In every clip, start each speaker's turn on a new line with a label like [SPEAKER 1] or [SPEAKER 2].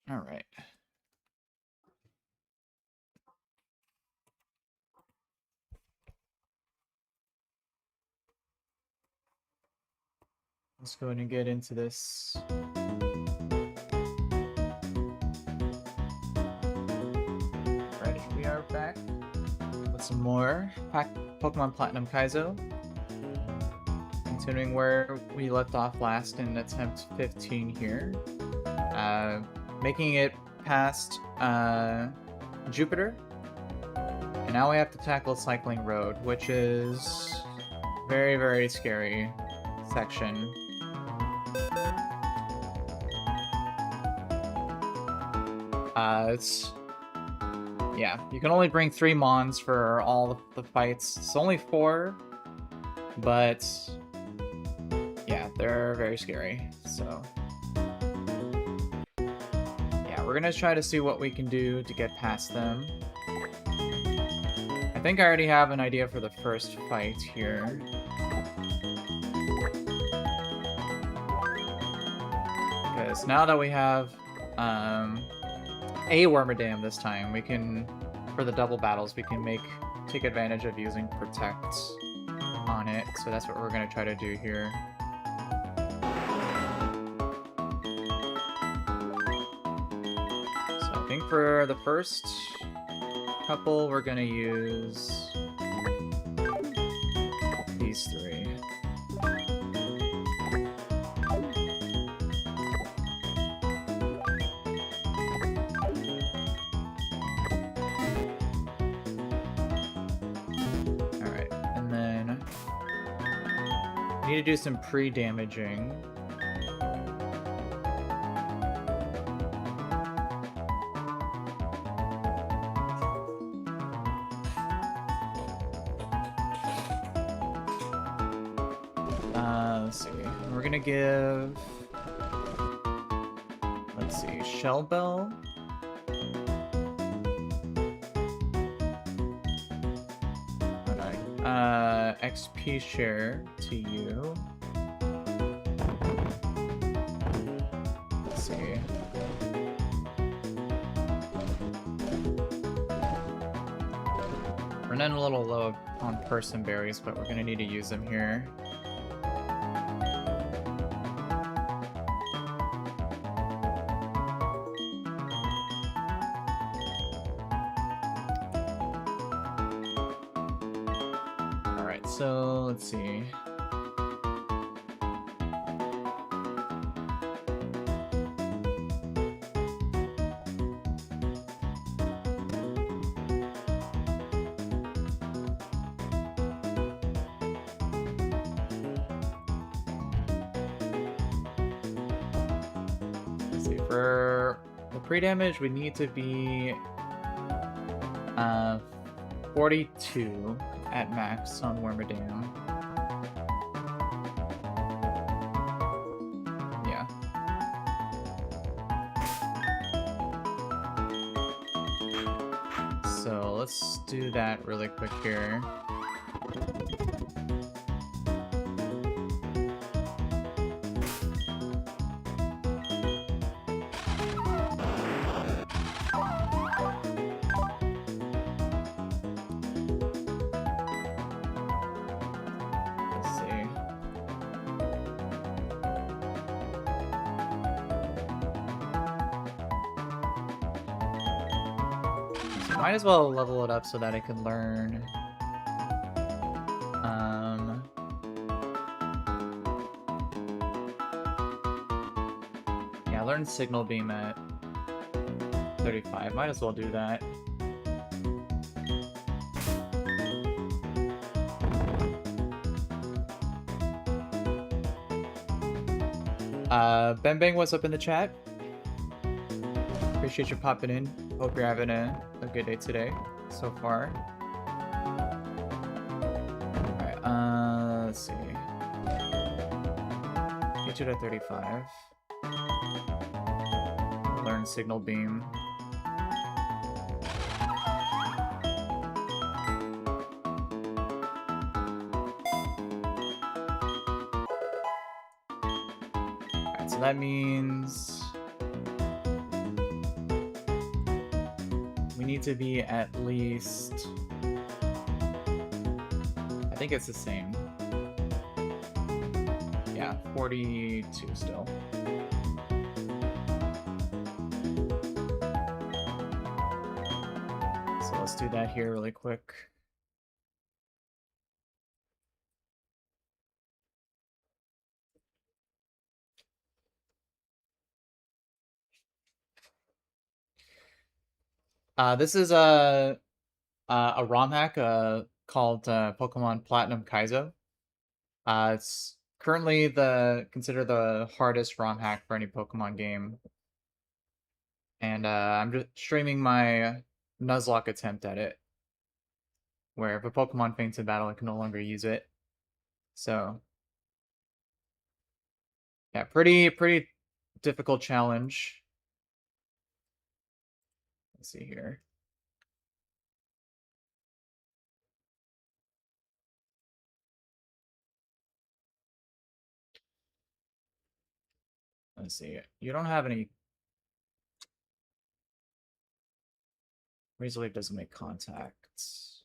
[SPEAKER 1] All right. Let's go ahead and get into this. Alright, we are back with some more Pokemon Platinum Kaizo. Continuing where we left off last in attempt 15 here. Making it past Jupiter. And now we have to tackle Cycling Road, which is very, very scary section. Yeah, you can only bring 3 Mons for all the fights. It's only 4, but yeah, they're very scary, so yeah, we're gonna try to see what we can do to get past them. I think I already have an idea for the first fight here. Because now that we have a Wormadam this time, we can, for the double battles, we can take advantage of using Protect on it. So that's what we're going to try to do here. So I think for the first couple, we're going to use these 3. Need to do some pre-damaging. Let's see. We're gonna give. Let's see. Shell Bell. XP share to you. Let's see. We're running a little low on person berries, but we're gonna need to use them here. So, let's see. Let's see, for the pre-damage, we need to be 42 at max on Wormadam. Yeah. So let's do that really quick here. Might as well level it up so that I can learn. Yeah, learn Signal Beam at 35. Might as well do that. Ben Bang, what's up in the chat? Appreciate you popping in. Hope you're having a good day today so far. Alright, let's see. Get you to 35. Learn Signal Beam. Alright, so that means we need to be at least... I think it's the same. Yeah, 42 still. So let's do that here really quick. This is a ROM hack called Pokemon Platinum Kaizo. It's currently considered the hardest ROM hack for any Pokemon game. And I'm just streaming my Nuzlocke attempt at it, where if a Pokemon faints in battle, I can no longer use it. So, yeah, pretty difficult challenge. Let's see here. Let's see. You don't have any... Razor Leaf doesn't make contacts.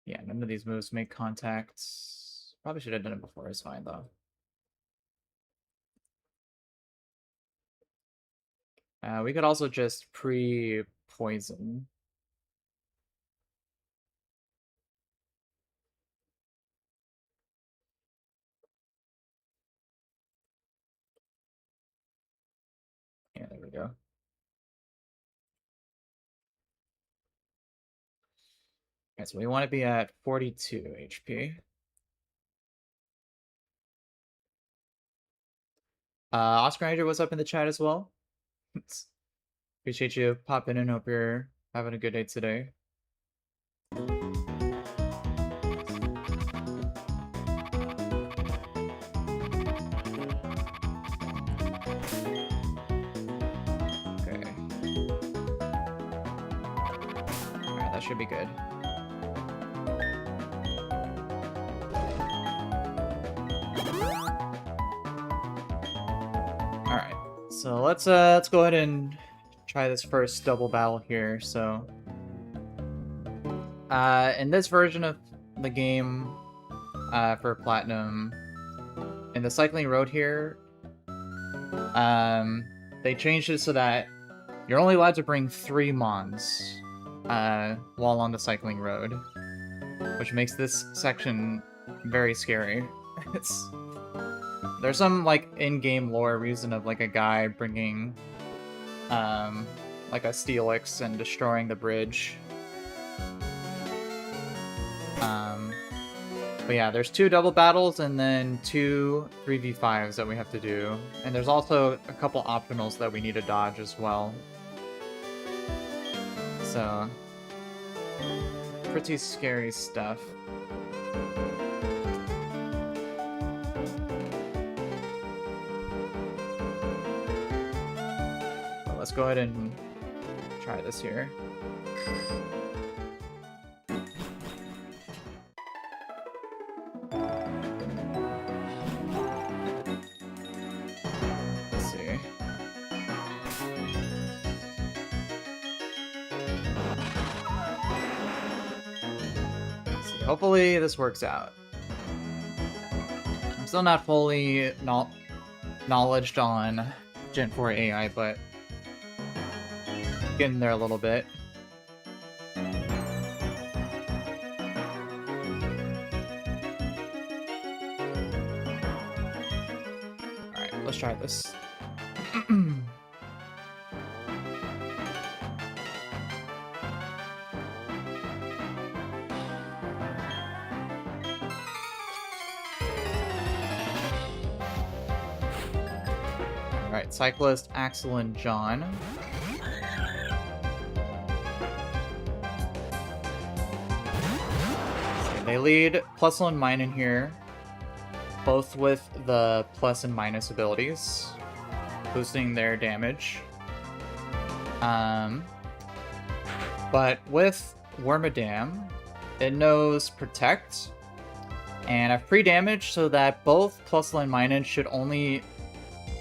[SPEAKER 1] Yeah, none of these moves make contacts. Probably should have done it before. It's fine, though. We could also just pre-poison. Yeah, there we go. Okay, so we want to be at 42 HP. Oscar Ranger was up in the chat as well. Appreciate you popping in. Hope you're having a good day today. Okay. Alright, that should be good. Alright, so let's go ahead and try this first double battle here. So in this version of the game for Platinum, in the cycling road here, they changed it so that you're only allowed to bring 3 Mons while on the cycling road, which makes this section very scary. There's some like in-game lore reason of like a guy bringing like a Steelix and destroying the bridge. But yeah, there's 2 double battles and then 2 3v5s that we have to do. And there's also a couple optionals that we need to dodge as well. So, pretty scary stuff. But let's go ahead and try this here. Hopefully this works out. I'm still not fully knowledged on Gen 4 AI, but getting there a little bit. Alright, let's try this. Alright, Cyclist, Axel, and John. So they lead +1 mine in here, both with the plus and minus abilities, boosting their damage. But with Wormadam, it knows Protect, And I have pre-damage so that both Plusle and Minun should only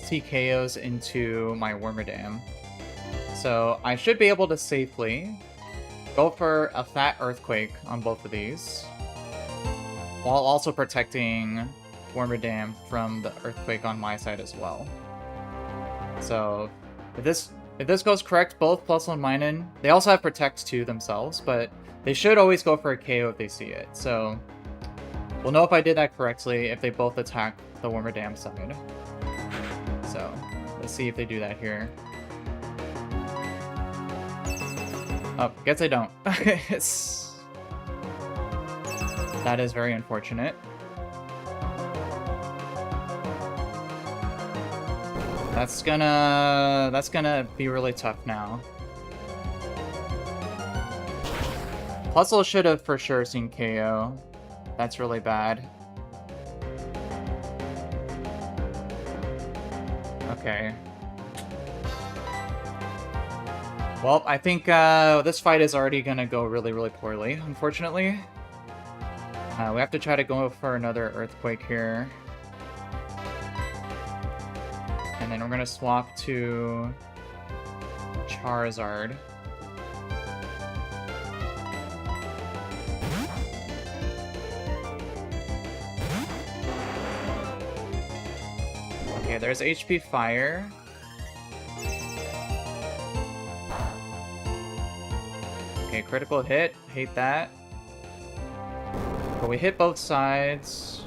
[SPEAKER 1] see KOs into my Wormadam. So I should be able to safely go for a fat Earthquake on both of these, while also protecting Wormadam from the Earthquake on my side as well. So if this goes correct, both Plusle and Minun, they also have Protect too themselves, but they should always go for a KO if they see it. So we'll know if I did that correctly if they both attack the Wormadam side. So let's see if they do that here. Oh, guess I don't. That is very unfortunate. That's gonna be really tough now. Plusle should have for sure seen KO. That's really bad. Okay. Well, I think this fight is already gonna go really, really poorly, unfortunately. We have to try to go for another Earthquake here. And then we're gonna swap to Charizard. Okay, there's HP Fire. Okay, critical hit. Hate that. But we hit both sides.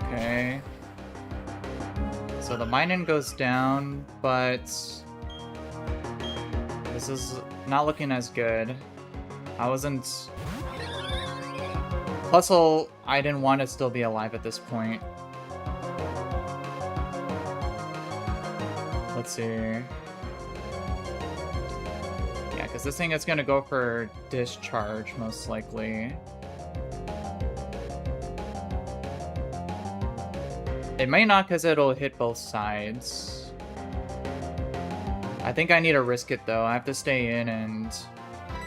[SPEAKER 1] Okay. So the Minun goes down, but this is not looking as good. I wasn't... Plusle, I didn't want to still be alive at this point. Let's see. Yeah, because this thing is going to go for Discharge, most likely. It may not, because it'll hit both sides. I think I need to risk it, though. I have to stay in and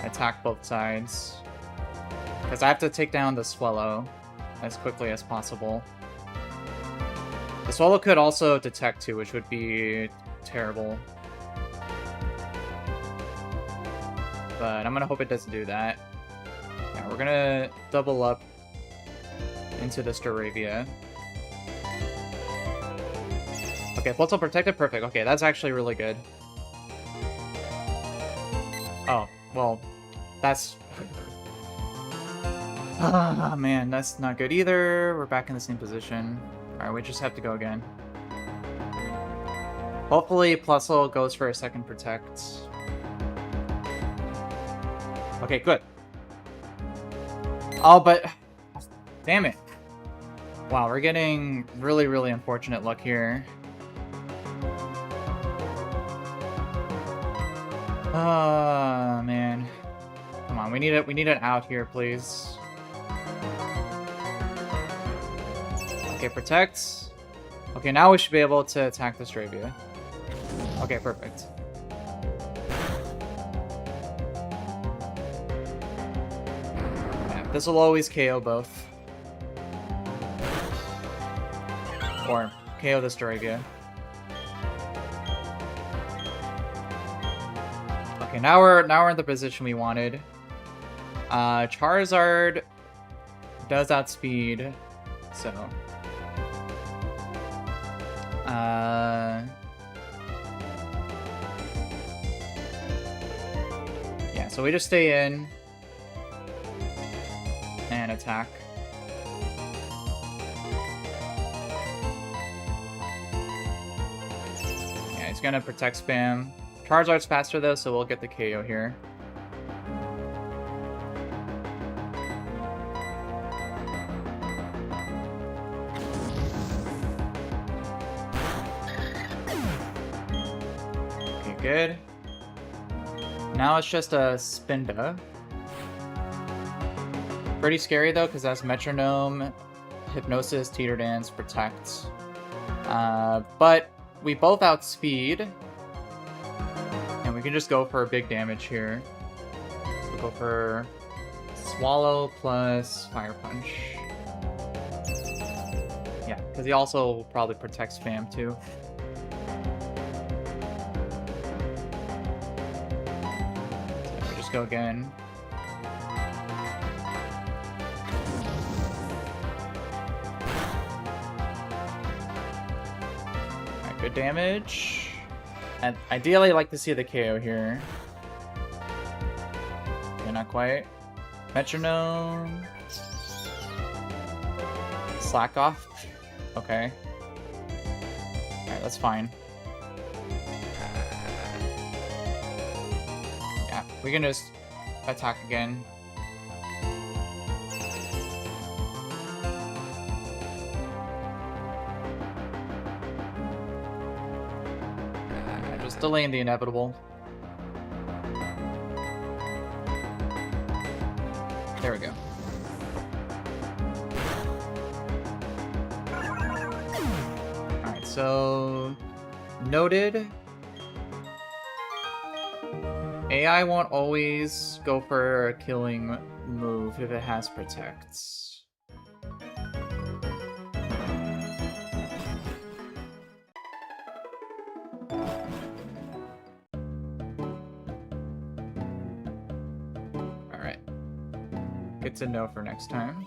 [SPEAKER 1] attack both sides. Because I have to take down the Swellow as quickly as possible. The Swellow could also detect, too, which would be terrible. But I'm gonna hope it doesn't do that. Yeah, we're gonna double up into this Staravia. Okay, Plusle protected, perfect. Okay, that's actually really good. Oh, well, that's... Ah, man, that's not good either. We're back in the same position. Alright, we just have to go again. Hopefully, Plusle goes for a second Protect. Okay, good. Oh, but... Damn it. Wow, we're getting really, really unfortunate luck here. Oh, man. Come on, we need an out here, please. Okay, Protect. Okay, now we should be able to attack this Staravia. Okay, perfect. Yeah, this will always KO both. Or KO the Staravia. Okay, now we're in the position we wanted. Charizard does outspeed, so yeah, so we just stay in and attack. Yeah, he's gonna Protect spam. Charizard's faster though, so we'll get the KO here. Okay, good. Now it's just a Spinda. Pretty scary though, because that's Metronome, Hypnosis, Teeter Dance, Protect. But we both outspeed. can just go for a big damage here. So we'll go for Swallow plus Fire Punch. Yeah, because he also probably protects spam too. So we just go again. Alright, good damage. And ideally, I'd like to see the KO here. Okay, not quite. Metronome. Slack off. Okay. Alright, that's fine. Yeah, we can just attack again. Just delaying the inevitable. There we go. Alright, so... Noted. AI won't always go for a killing move if it has protects. Alright. Good to know for next time.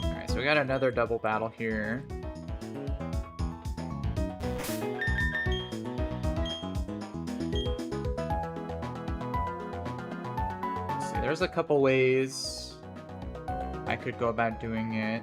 [SPEAKER 1] Alright, so we got another double battle here. Let's see, there's a couple ways I could go about doing it.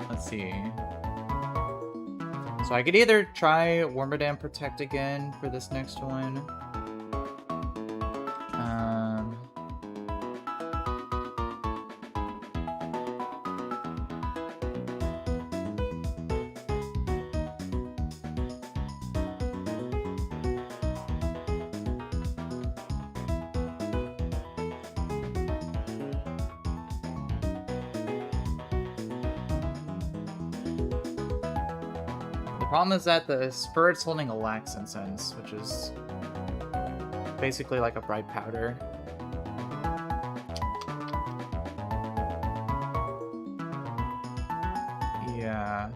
[SPEAKER 1] Let's see. So I could either try Wormadam Protect again for this next one. The problem is that the Spirit's holding a Lax Incense, which is basically like a bright powder. Yeah.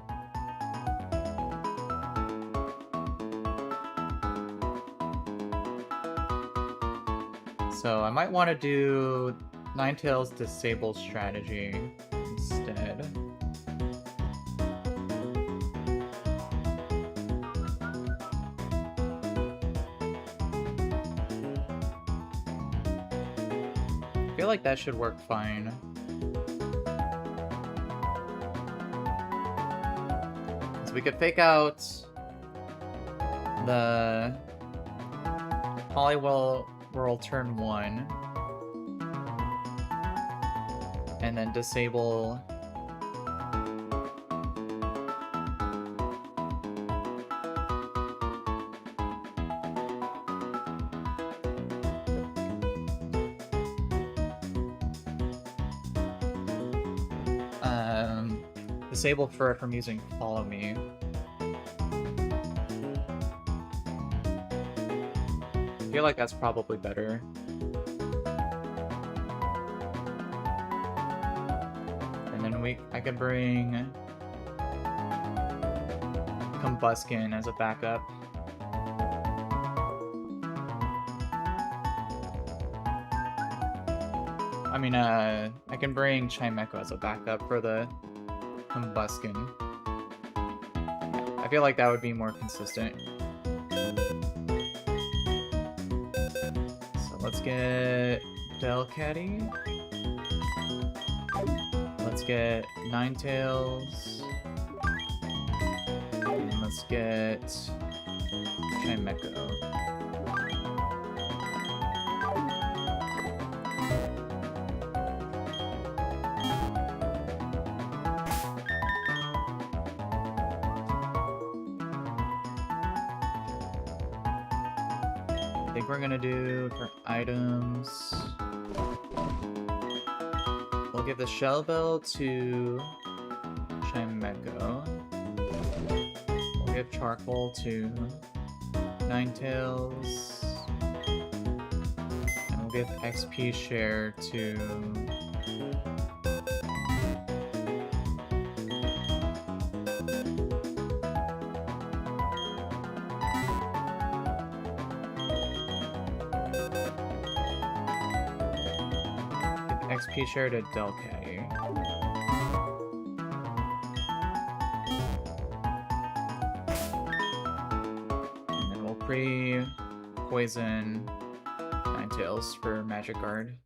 [SPEAKER 1] So I might want to do Ninetales Disable strategy instead. I feel like that should work fine. So we could fake out the Poliwhirl turn 1 and then disable disable Fur from using Follow Me. I feel like that's probably better. And then I could bring Combuskin as a backup. I mean, I can bring Chimecho as a backup for the Combuskin. I feel like that would be more consistent. So let's get Delcatty. Let's get Ninetales. And let's get Chimecho. I think we're gonna do for items. We'll give the Shell Bell to Chimecho. We'll give Charcoal to Ninetales. And we'll give XP Share to XP Share to Delcatty. And then we'll pre-poison Ninetales for Magic Guard.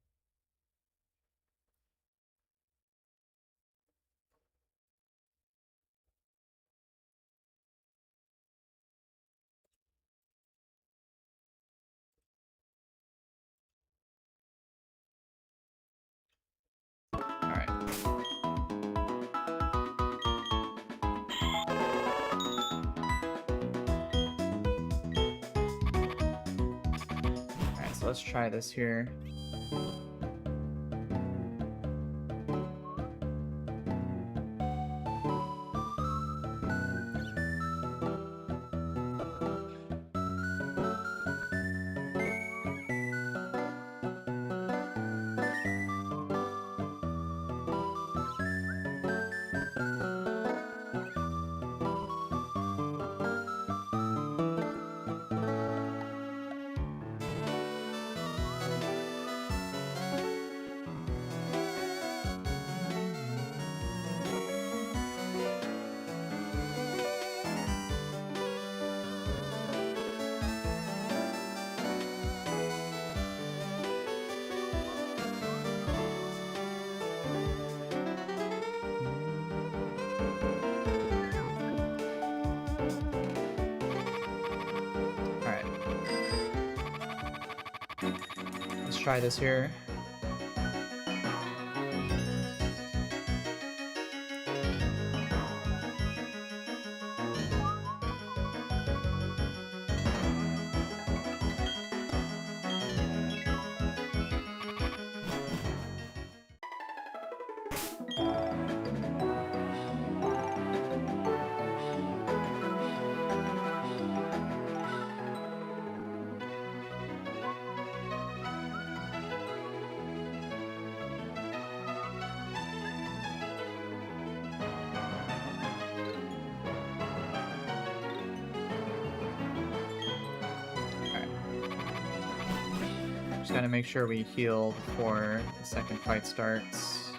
[SPEAKER 1] Alright. Alright, so let's try this here. Try this here. Gotta make sure we heal before the second fight starts.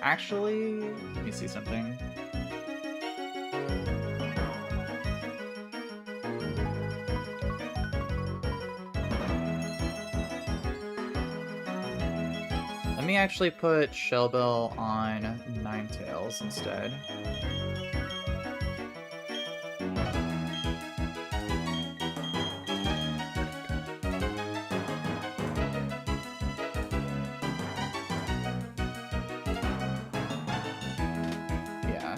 [SPEAKER 1] Actually, let me see something. Let me actually put Shell Bell on Ninetales instead. Yeah.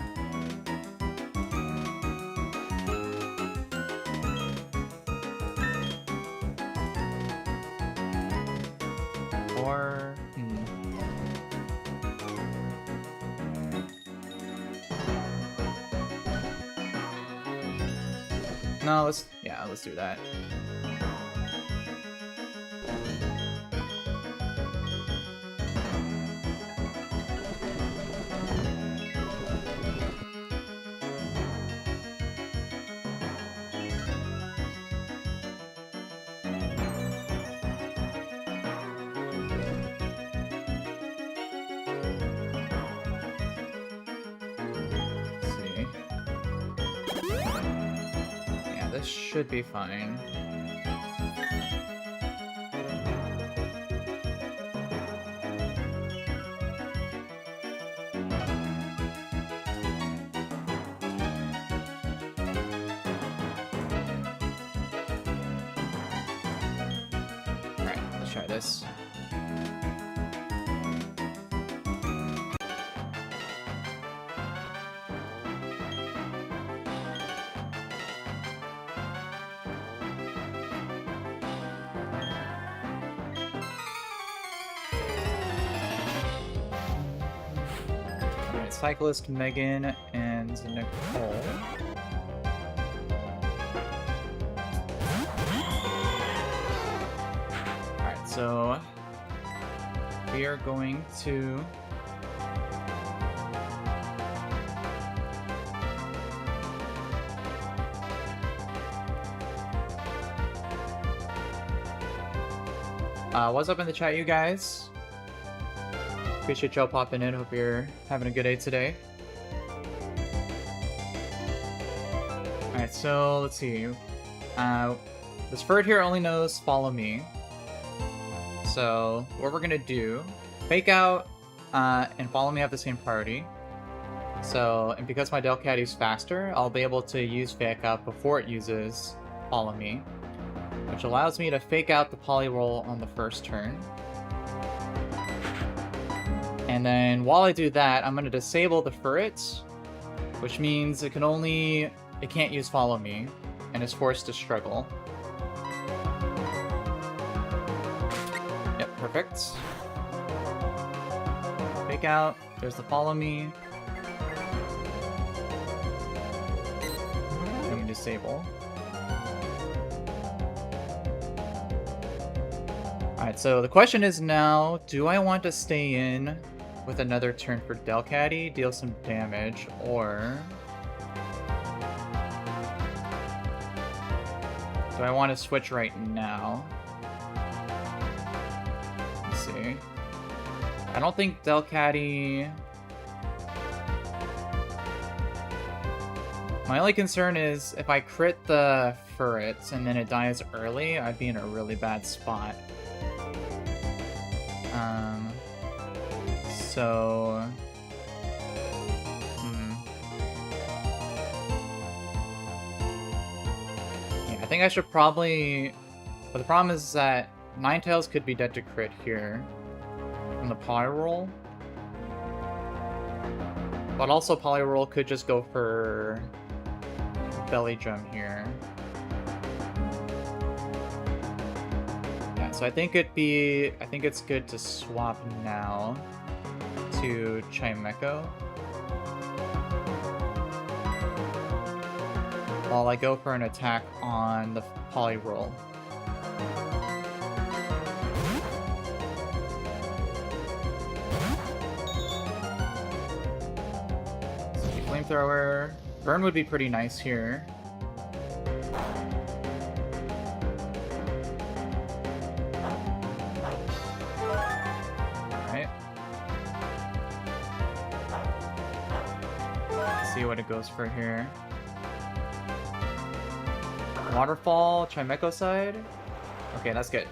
[SPEAKER 1] Or... No, let's do that. This should be fine. Alright, let's try this. Cyclist Megan and Nicole. Alright, so we are going to what's up in the chat, you guys? Appreciate y'all popping in. Hope you're having a good day today. Alright, so let's see. This bird here only knows follow me. So what we're gonna do, fake out and follow me have the same priority. So, and because my Delcat is faster, I'll be able to use fake out before it uses follow me, which allows me to fake out the poly roll on the first turn. And then while I do that, I'm going to disable the ferret, which means it can't use follow me, and is forced to struggle. Yep, perfect. Fake out, there's the follow me. And you disable. Alright, so the question is now, do I want to stay in with another turn for Delcatty, deal some damage, or do I want to switch right now? Let's see. I don't think Delcatty... My only concern is if I crit the ferret and then it dies early, I'd be in a really bad spot. So... Yeah, I think I should probably... But the problem is that Ninetales could be dead to crit here from the Polyroll. But also Polyroll could just go for Belly Drum here. Yeah, so I think it's good to swap now to Chimecho while I go for an attack on the Polyroll. Flamethrower. Burn would be pretty nice here. Alright. Let's see what it goes for here. Waterfall, Chimecho side. Okay, that's good.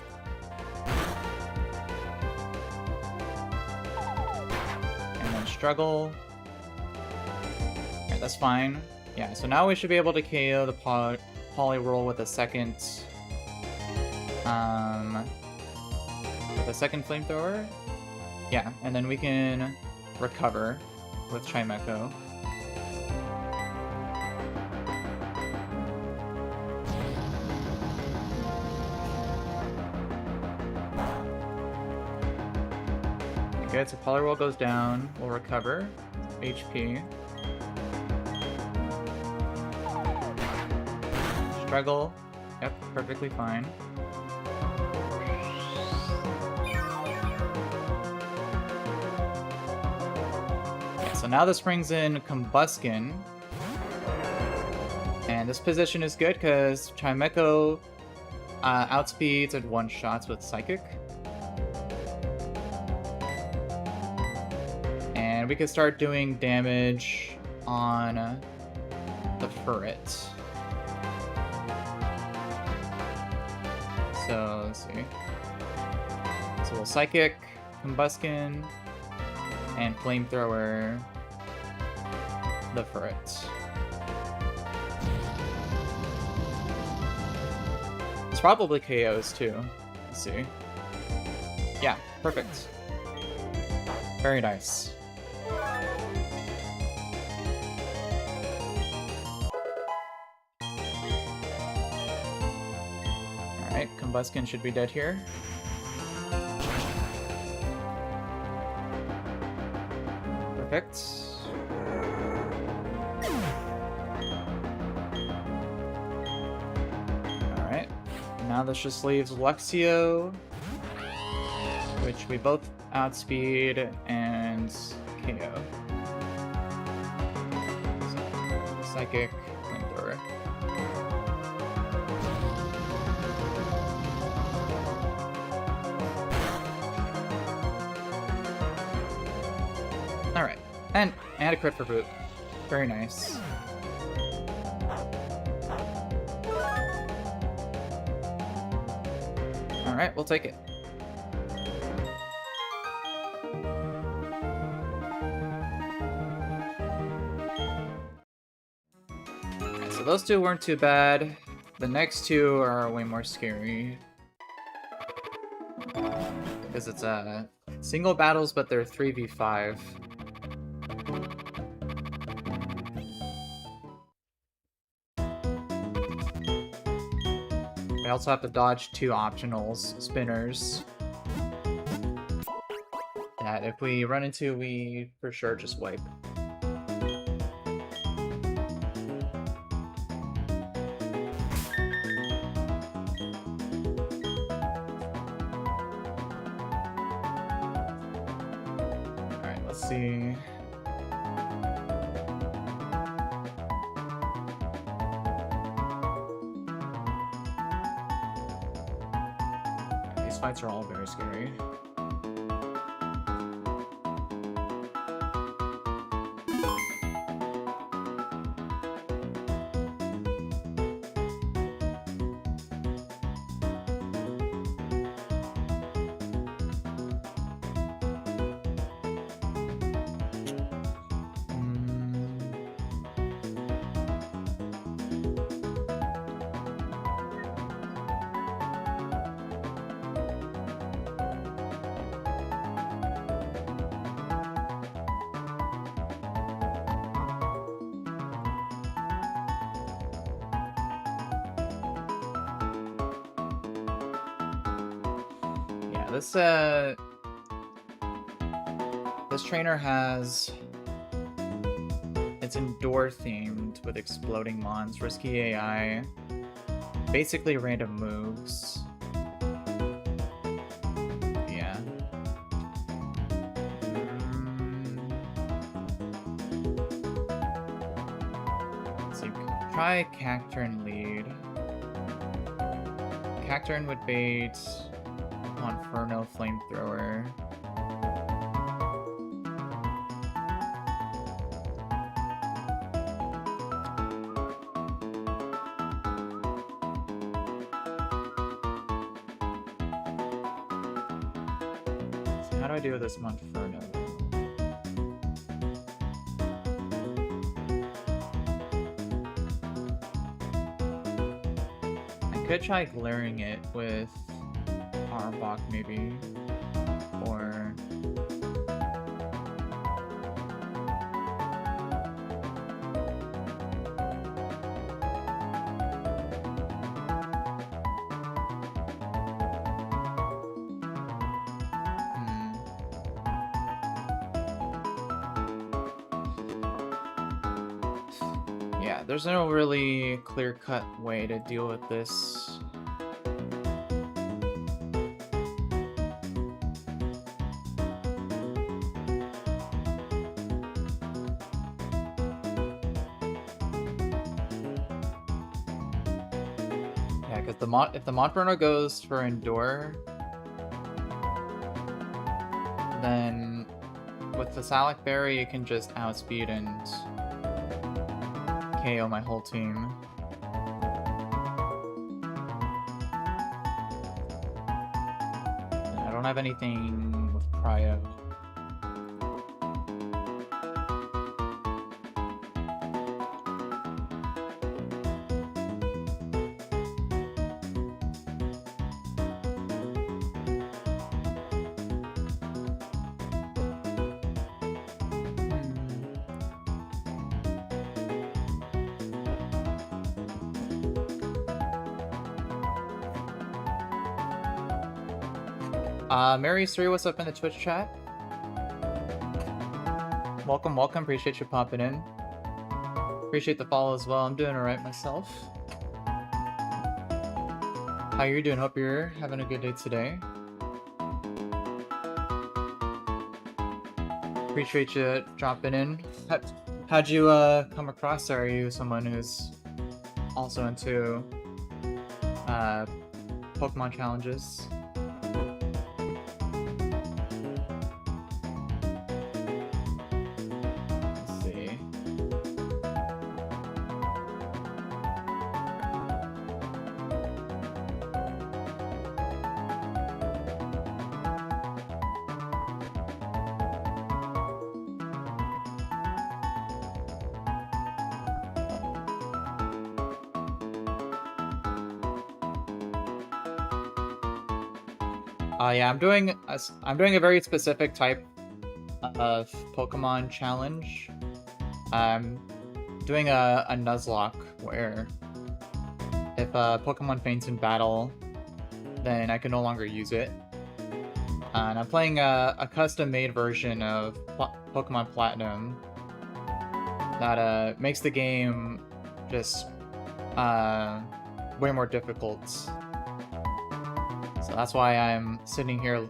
[SPEAKER 1] And then struggle. That's fine. Yeah, so now we should be able to KO the Polyroll with a second flamethrower. Yeah, and then we can recover with Chimecho. Good, so Polyroll goes down, we'll recover HP. Struggle. Yep, perfectly fine. Yeah, so now this brings in Combuskin. And this position is good because Chimecho outspeeds and one-shots with Psychic. And we can start doing damage on the Ferret. So, let's see. So we'll Psychic, Combuskin, and Flamethrower the Ferret. It's probably KOs too. Let's see. Yeah, perfect. Very nice. Alright, Combuskin should be dead here. Perfect. Alright. Now this just leaves Luxio, which we both outspeed and KO. So, Psychic, Flamethrower. Alright, and a crit for boot. Very nice. Alright, we'll take it. Alright, so those two weren't too bad. The next two are way more scary. Because it's single battles, but they're 3v5. I also have to dodge 2 optionals, spinners, that if we run into, we for sure just wipe. Alright, let's see. These fights are all very scary. This trainer has... It's indoor themed with exploding mons, risky AI, basically random moves. Yeah. So try Cacturn lead. Cacturn would bait Monferno Flamethrower. So how do I do with this Monferno? I could try glaring it with Arbok maybe, or yeah, there's no really clear-cut way to deal with this. If the Monferno goes for Endure, then with the Salac Berry, you can just outspeed and KO my whole team. don't have anything with Cryo. Mary3, what's up in the Twitch chat? Welcome, welcome. Appreciate you popping in. Appreciate the follow as well. I'm doing alright myself. How you doing? Hope you're having a good day today. Appreciate you dropping in. How'd you come across her? Are you someone who's also into Pokemon challenges? Yeah, I'm doing a very specific type of Pokemon challenge. I'm doing a Nuzlocke where if a Pokemon faints in battle, then I can no longer use it. And I'm playing a custom-made version of Pokemon Platinum that makes the game just way more difficult. So that's why I'm sitting here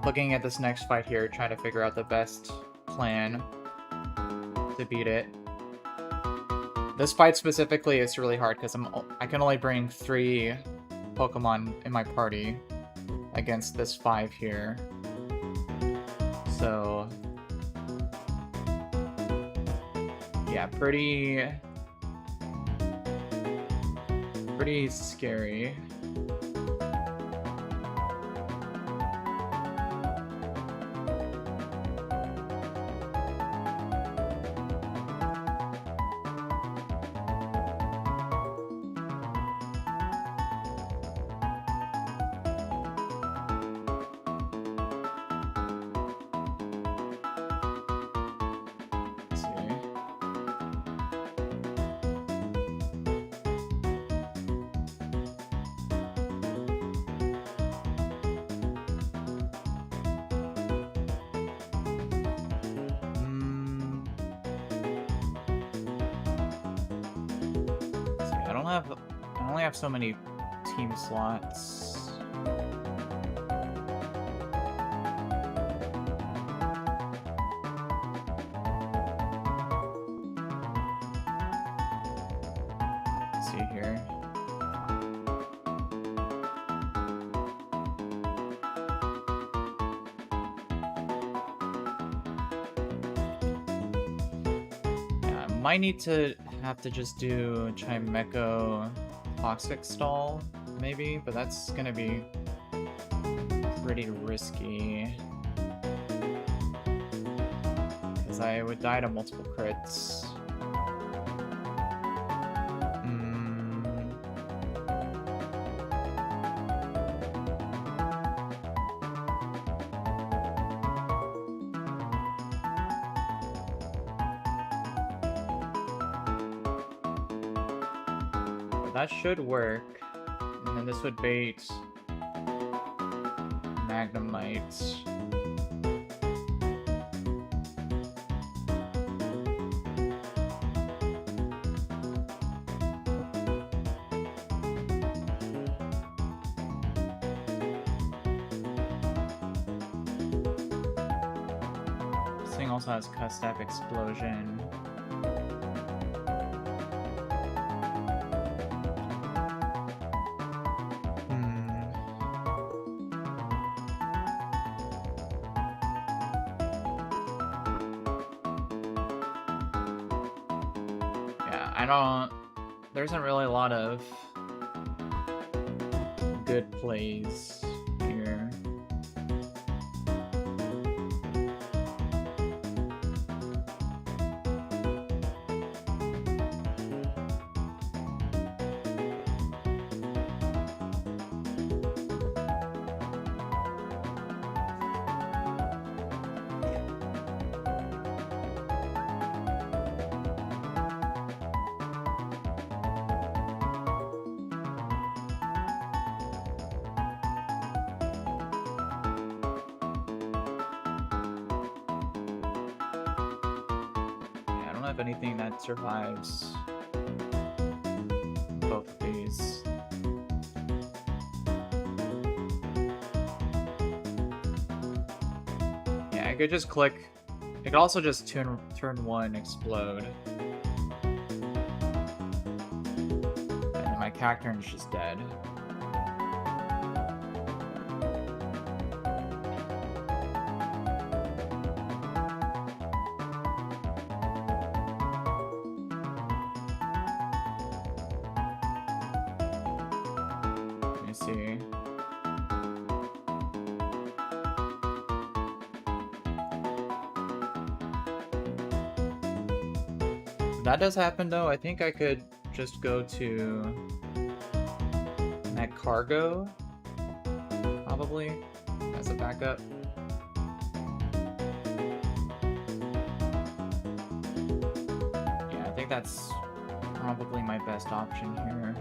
[SPEAKER 1] looking at this next fight here, trying to figure out the best plan to beat it. This fight specifically is really hard because I can only bring 3 Pokemon in my party against this 5 here. So yeah, pretty scary. I only have so many team slots. Let's see here. Yeah, I might need to have to just do Chimecho Toxic Stall, maybe, but that's gonna be pretty risky. Because I would die to multiple crits. That should work, and then this would bait Magnemite. This thing also has Custap Explosion. There isn't really a lot of good plays here. Anything that survives both of these. Yeah, I could just click. I could also just turn 1 explode. And then my Cacturn is just dead. See. If that does happen though, I think I could just go to that cargo, probably, as a backup. Yeah, I think that's probably my best option here.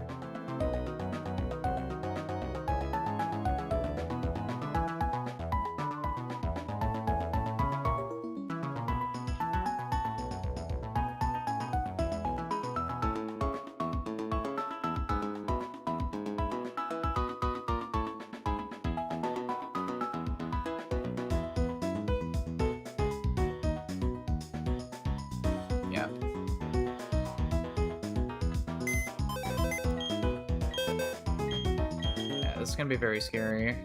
[SPEAKER 1] This is gonna be very scary.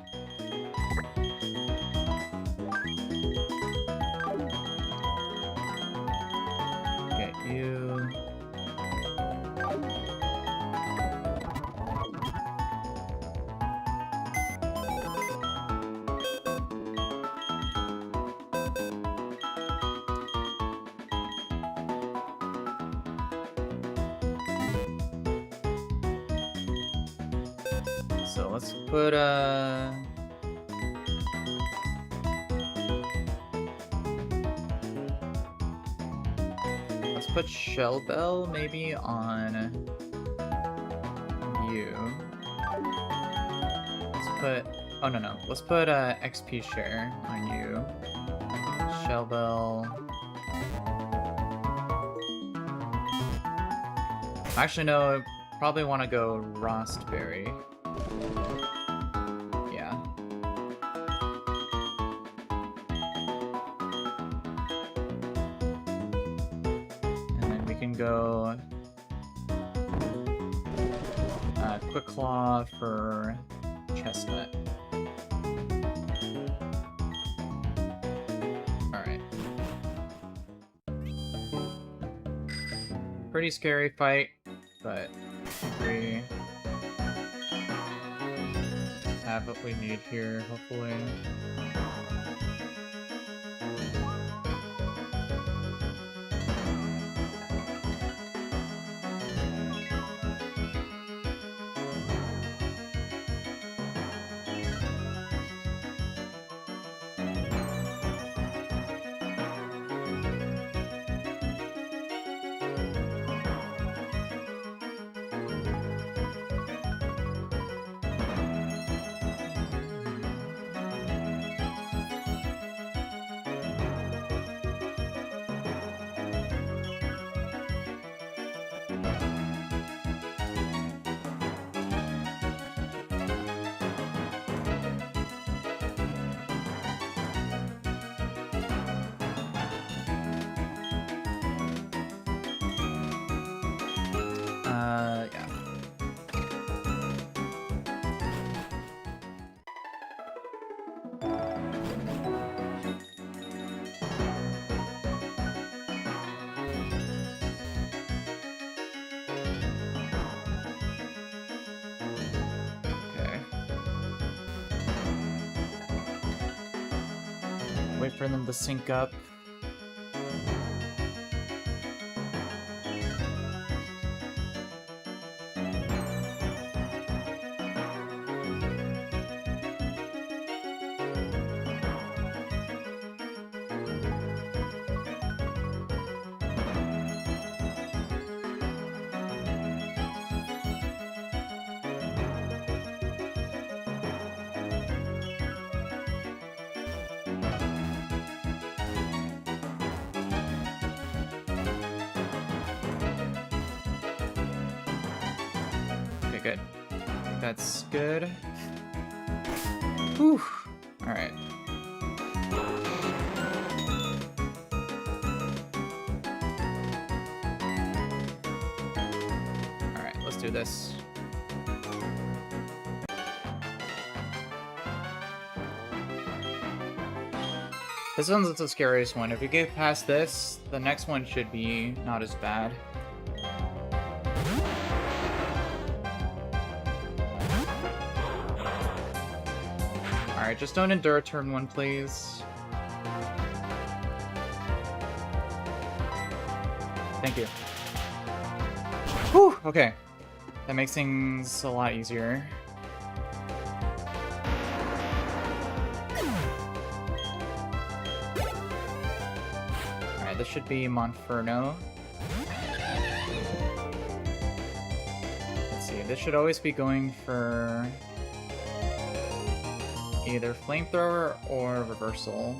[SPEAKER 1] Get you. So let's put let's put Shell Bell maybe on you. Let's put no. Let's put XP share on you. Shell Bell. Actually no, I probably want to go Rostberry. Yeah. And then we can go Quick Claw for Chestnut. Alright. Pretty scary fight, but we have what we need here, hopefully. Wait for them to sync up. Good. That's good. Whew. Alright. Alright, let's do this. This one's the scariest one. If you get past this, the next one should be not as bad. Alright, just don't endure turn 1, please. Thank you. Whew! Okay. That makes things a lot easier. Alright, this should be Monferno. Let's see, this should always be going for either flamethrower or reversal.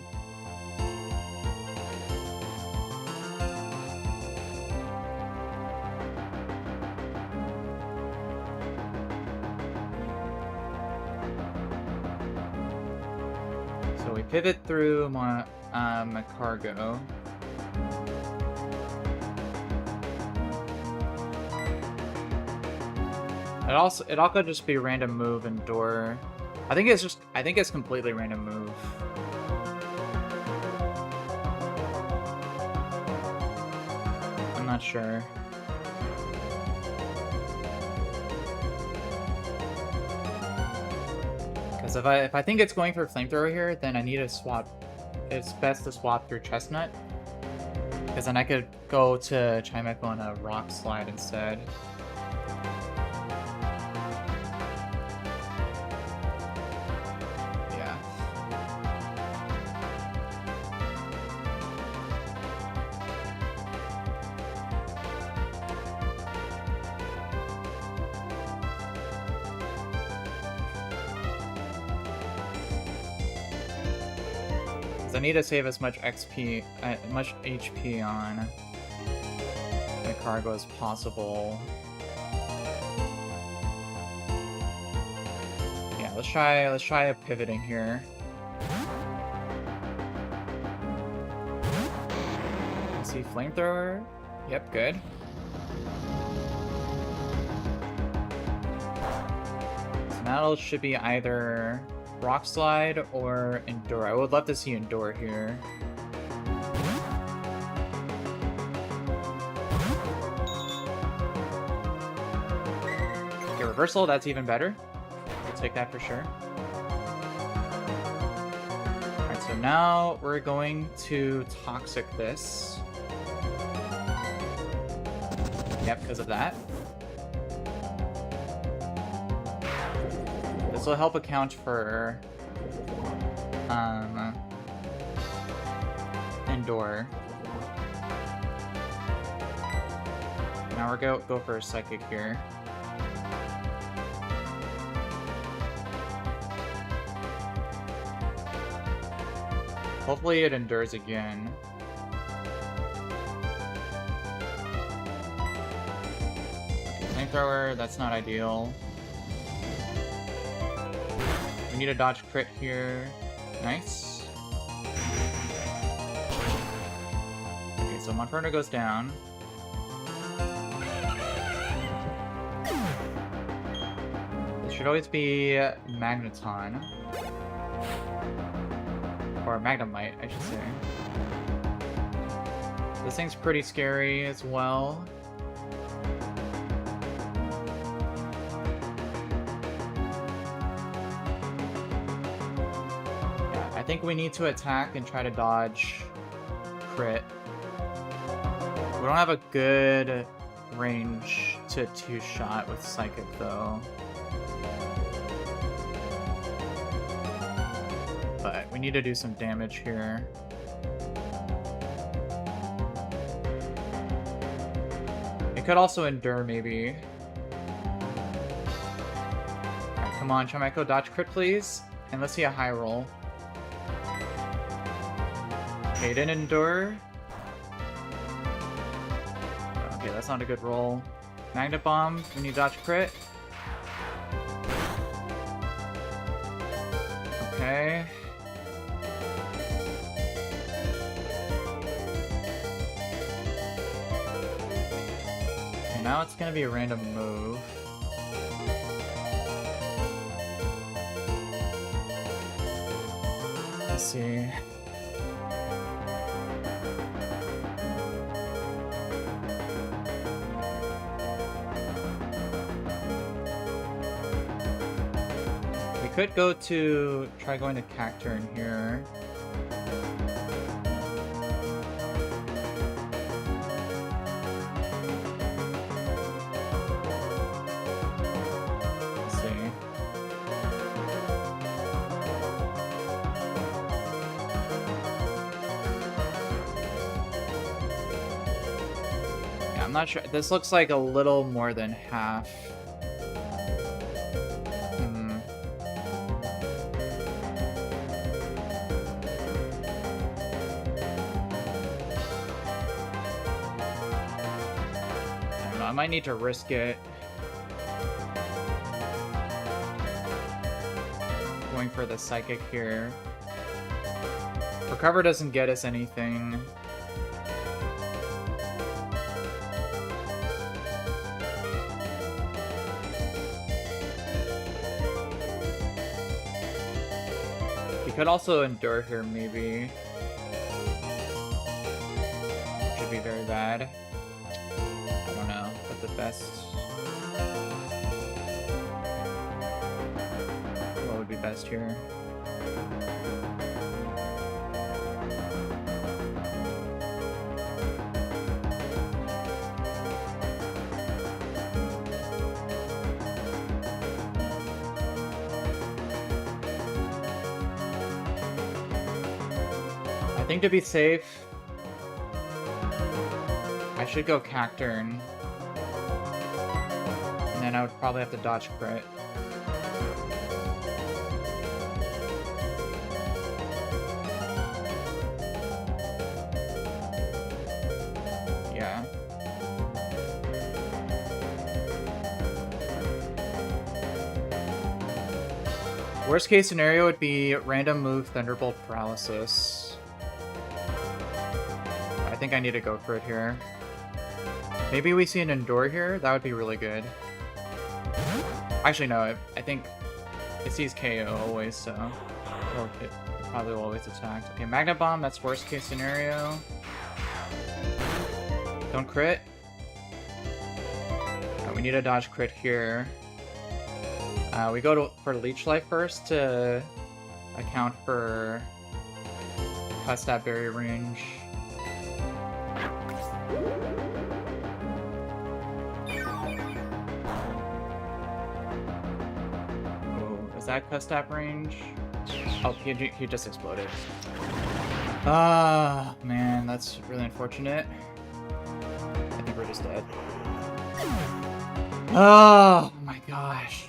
[SPEAKER 1] So we pivot through my cargo. It all could just be random move and door. I think it's completely random move. I'm not sure. Because if I think it's going for flamethrower here, then I need to swap. It's best to swap through Chestnut. Because then I could go to Chimecho on a rock slide instead. I need to save as much XP, much HP on my cargo as possible. Yeah, let's try a pivoting here. Let's see, flamethrower. Yep, good. So now it should be either Rock Slide or Endure. I would love to see Endure here. Okay, Reversal, that's even better. We'll take that for sure. Alright, so now we're going to Toxic this. Yep, because of that. This will help account for Endure. Now we're go for a Psychic here. Hopefully it endures again. Okay, Flamethrower, that's not ideal. We need a dodge crit here. Nice. Okay, so Monferno goes down. It should always be Magneton. Or Magnemite, I should say. This thing's pretty scary as well. I think we need to attack and try to dodge crit. We don't have a good range to two-shot with Psychic, though. But we need to do some damage here. It could also endure, maybe. Alright, come on, Chimecho, dodge crit, please. And let's see a high roll. Okay, didn't endure. Okay, that's not a good roll. Magnet Bomb, we need dodge crit. Okay. Okay, now it's gonna be a random move. Let's see. Could go to try going to Cacturn here. Let's see. Yeah, I'm not sure. This looks like a little more than half. I might need to risk it. Going for the Psychic here. Recover doesn't get us anything. He could also endure here, maybe. Should be very bad. The best. What would be best here? I think to be safe, I should go Cacturn. And I would probably have to dodge crit. Yeah. Worst case scenario would be random move Thunderbolt Paralysis. I think I need to go for it here. Maybe we see an Endure here? That would be really good. Actually, no, I think it sees KO always, so it probably will always attack. Okay, Magnet Bomb, that's worst case scenario. Don't crit. We need a dodge crit here. We go for Leech Life first to account for Cuss that berry range. Is that Custap range? Oh, he just exploded. Ah, man, that's really unfortunate. I think we're just dead. Oh my gosh.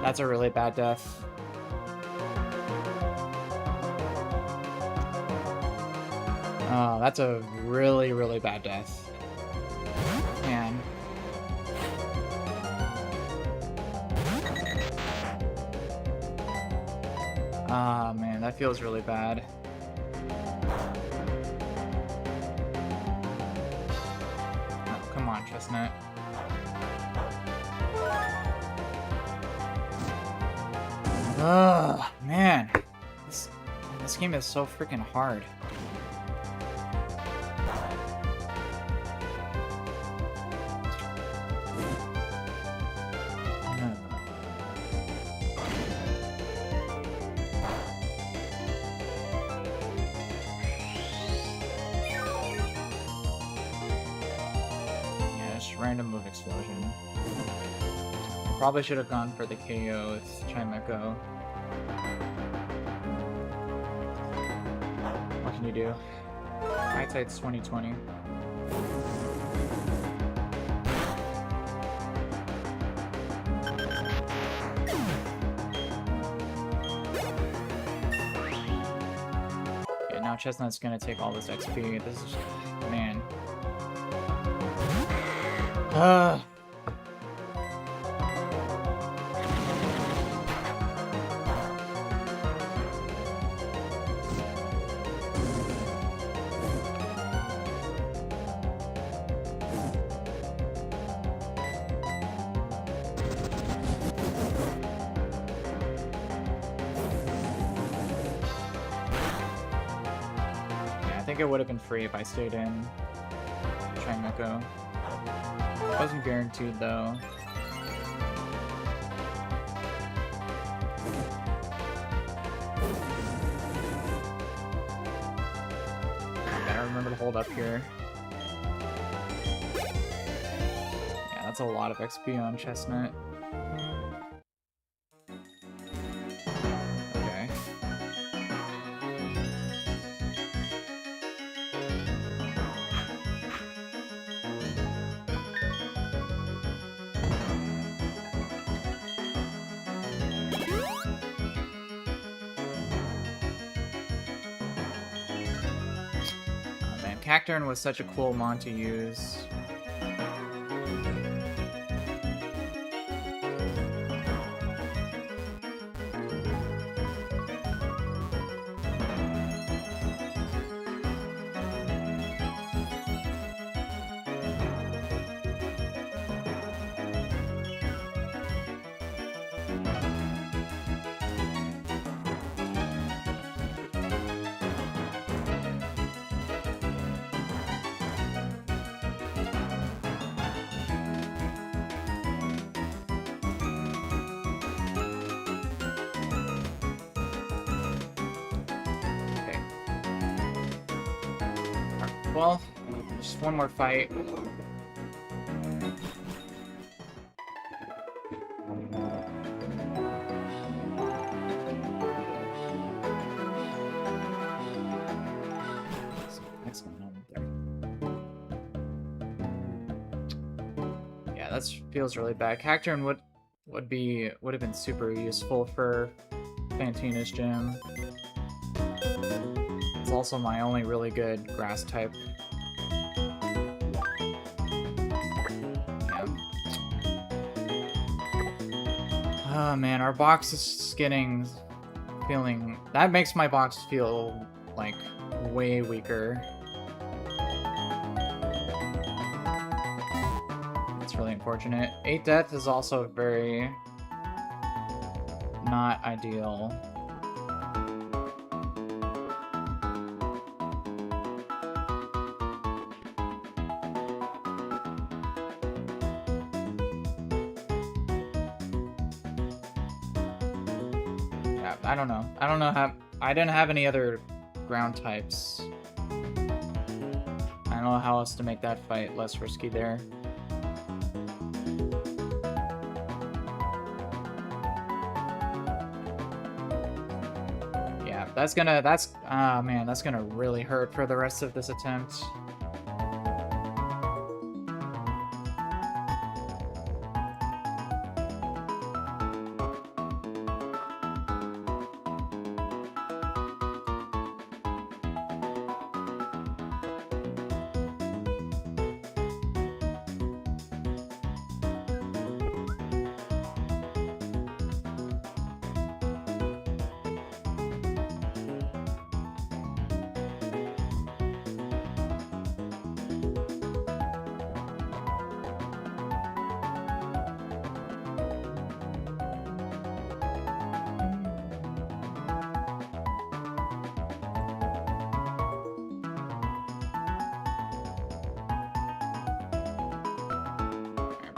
[SPEAKER 1] That's a really bad death. Oh, that's a really, really bad death. Man. Ah, man, that feels really bad. Oh, come on, Chestnut. Ugh, man. This game is so freaking hard. random move explosion. Probably should have gone for the KO with Chimeco. What can you do? Hindsight's 2020. Yeah, now Chestnut's gonna take all this XP. This is, man. I think it would have been free if I stayed in Chimeco. Wasn't guaranteed though. Gotta remember to hold up here. Yeah, that's a lot of XP on Chestnut. Okay. Cacturn was such a cool mon to use. Well, just one more fight. Next one there. Yeah, that feels really bad. Cacturn would have been super useful for Fantina's gym. It's also my only really good grass type. Yeah. Oh man, our box is feeling... That makes my box feel, like, way weaker. It's really unfortunate. 8 death is also very... not ideal. I don't know. I don't know how... I didn't have any other ground types. I don't know how else to make that fight less risky there. Yeah, man, that's gonna really hurt for the rest of this attempt.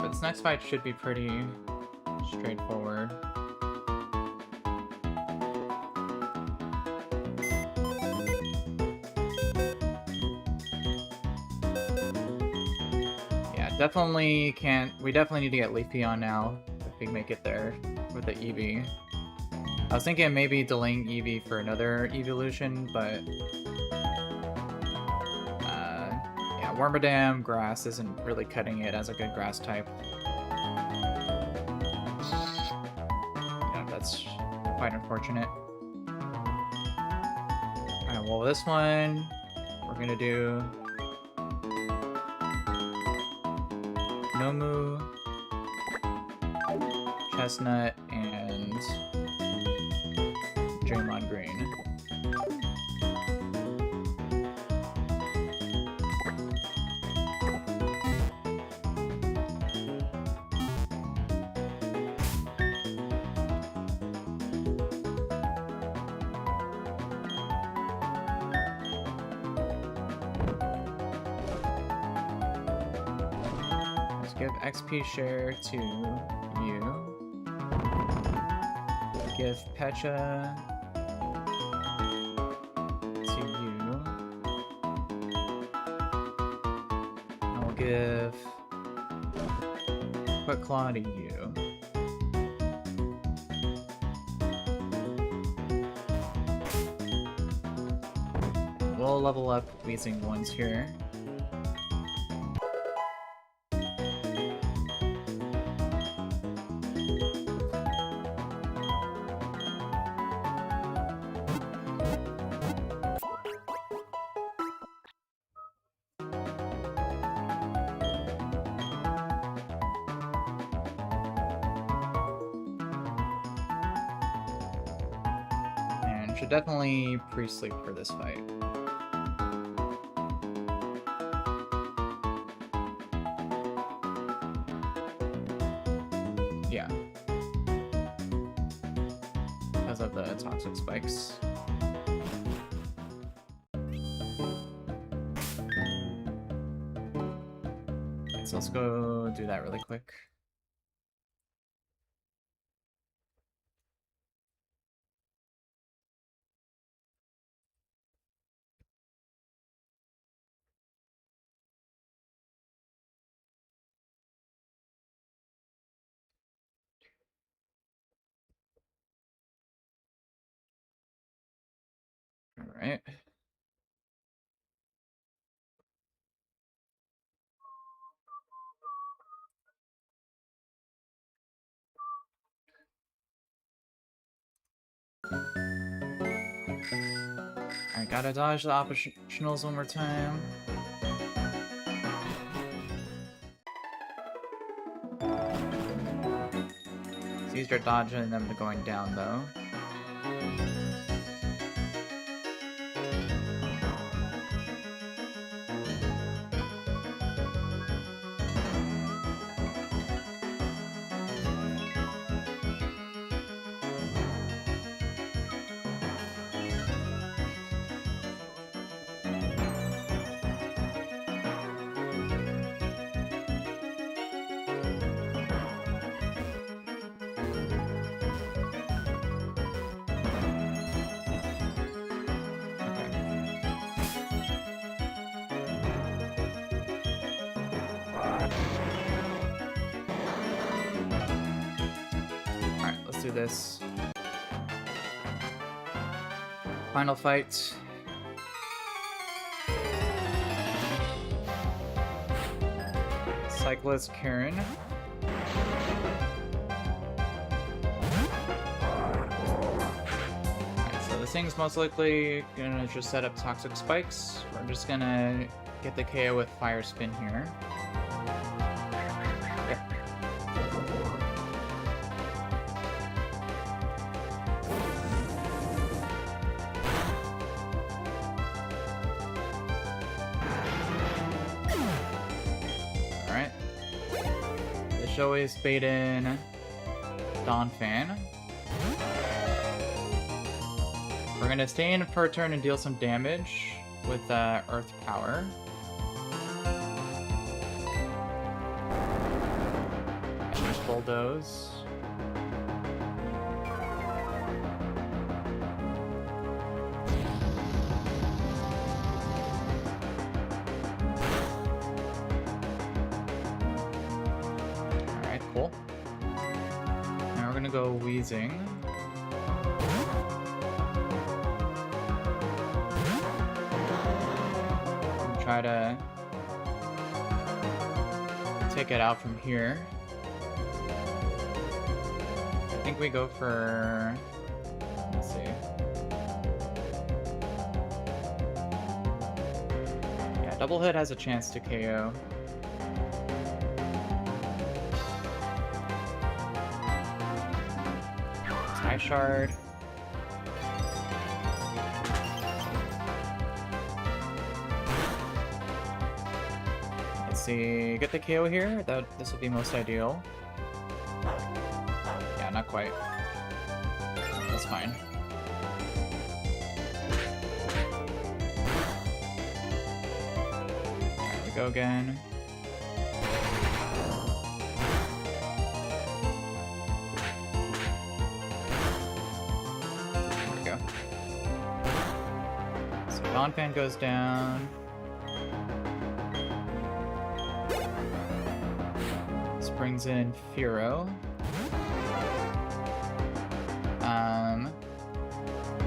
[SPEAKER 1] This next fight should be pretty straightforward. Yeah, Definitely can't. We definitely need to get Leafy on now if we make it there with the Eevee. I was thinking maybe delaying Eevee for another evolution, but yeah, Wormadam grass isn't really cutting it as a good grass type. Yeah, that's quite unfortunate. Alright, well this one we're gonna do Nomu, Chestnut, and Draymond Green. Let's give XP share to you. Give Pecha to you. I'll give Quick Claw to you. We'll level up Weezing ones here. Should definitely pre-sleep for this fight. Yeah. Because of the toxic spikes. Okay, so let's go do that really quick. Alright. Alright, gotta dodge the optionals one more time. It's easier dodging them going down though. This final fight. Cyclist Karen. Alright, so this thing's most likely gonna just set up toxic spikes. We're just gonna get the KO with Fire Spin here. Always bait in Donphan. We're gonna stay in for a turn and deal some damage with Earth Power. And just bulldoze. helpful. Now we're gonna go wheezing. And try to take it out from here. I think we go for... let's see. Yeah, double hit has a chance to KO. Tie shard. Let's see, get the KO here. This would be most ideal. Yeah, not quite. That's fine. Alright, we go again. There we go. So Dawn Fan goes down. This brings in Firo.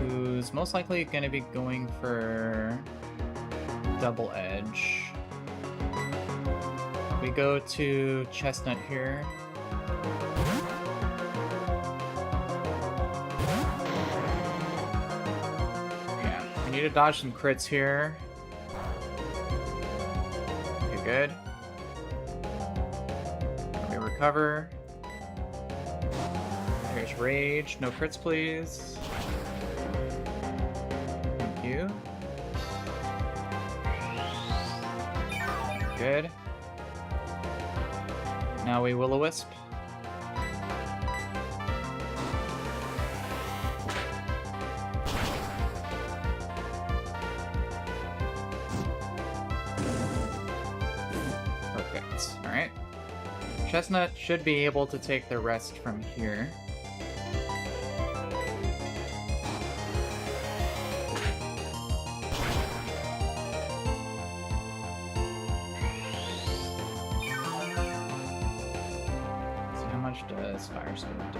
[SPEAKER 1] Who's most likely going to be going for double edge. We go to Chestnut here. Yeah, we need to dodge some crits here. Okay, good. We recover. There's Rage. No crits, please. Thank you. Good. Now we Will-O-Wisp. Perfect. Alright. Chestnut should be able to take the rest from here. Does Fire Spin do?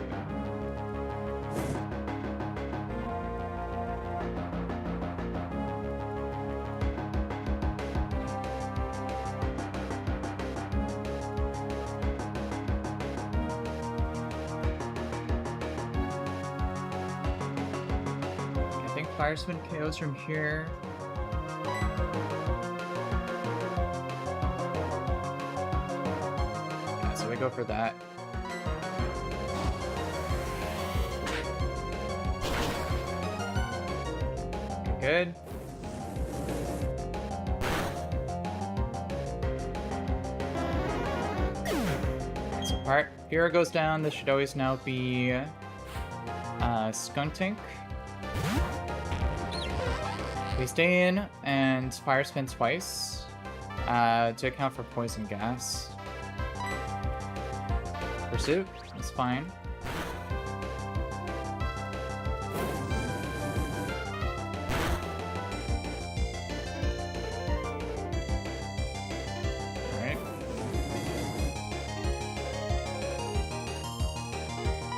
[SPEAKER 1] I think Fire Spin KOs from here. Yeah, so we go for that. Good. So Fira goes down. This should always now be Skunk Tank. We stay in and Fire Spin twice to account for poison gas. Pursuit is fine.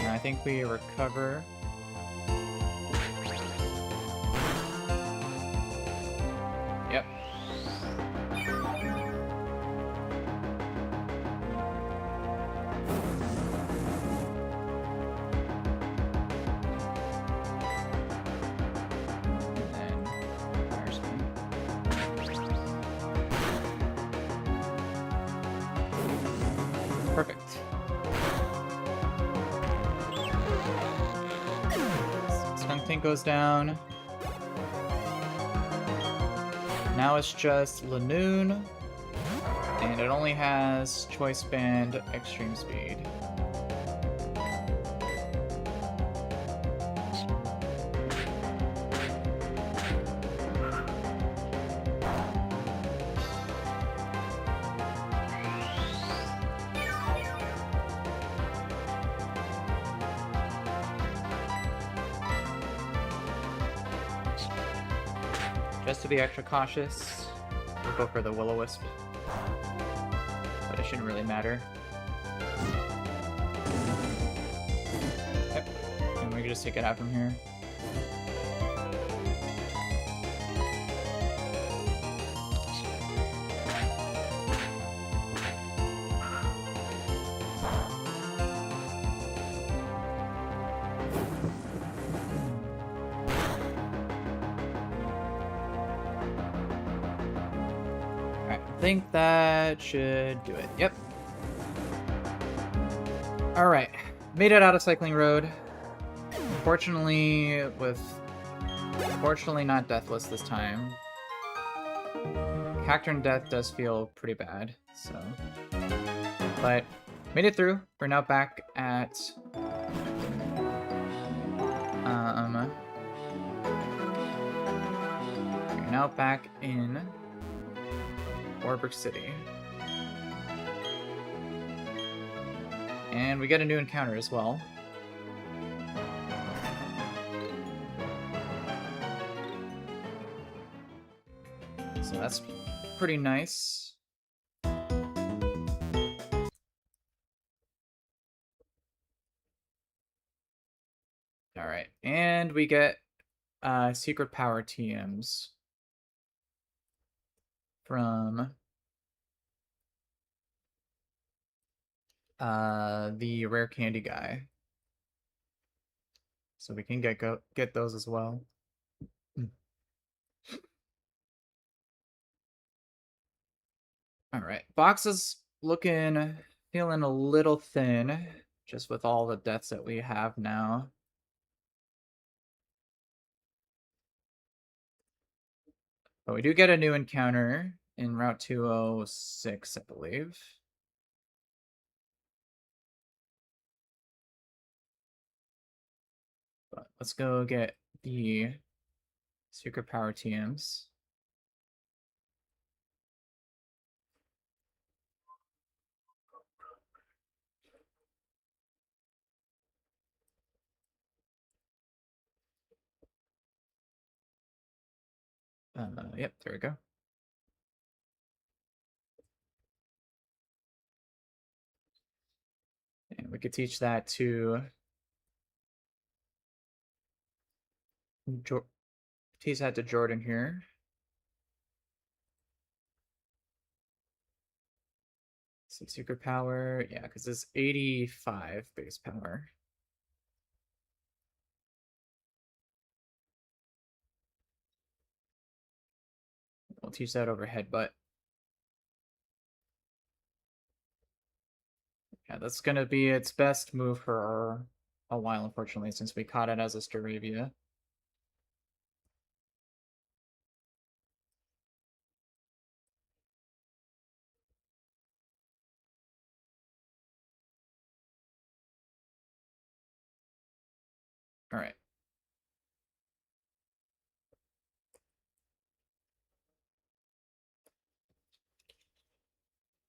[SPEAKER 1] I think we recover. Yep. And then Fire Spin. Perfect. Skunk Tank goes down. Now it's just Lanoon, and it only has Choice Band Extreme Speed. Just to be extra cautious, we'll go for the Will-O-Wisp. But it shouldn't really matter. can just take it out from here. Alright, I think that should do it. Yep. Alright, made it out of Cycling Road. Unfortunately not deathless this time. Cacturn death does feel pretty bad, so. But made it through. We're now back at we're now back in Warbrick City. And we get a new encounter as well. So that's pretty nice. Alright, and we get secret power TMs from the rare candy guy. So we can get those as well. Alright, box is feeling a little thin, just with all the deaths that we have now. But we do get a new encounter in Route 206, I believe. But let's go get the secret power TMs. Yep, there we go. And we could teach that to Jordan here. So secret power, yeah, because it's 85 base power. We'll teach that over headbutt. Yeah, that's gonna be its best move for a while, unfortunately, since we caught it as a Staravia. Alright.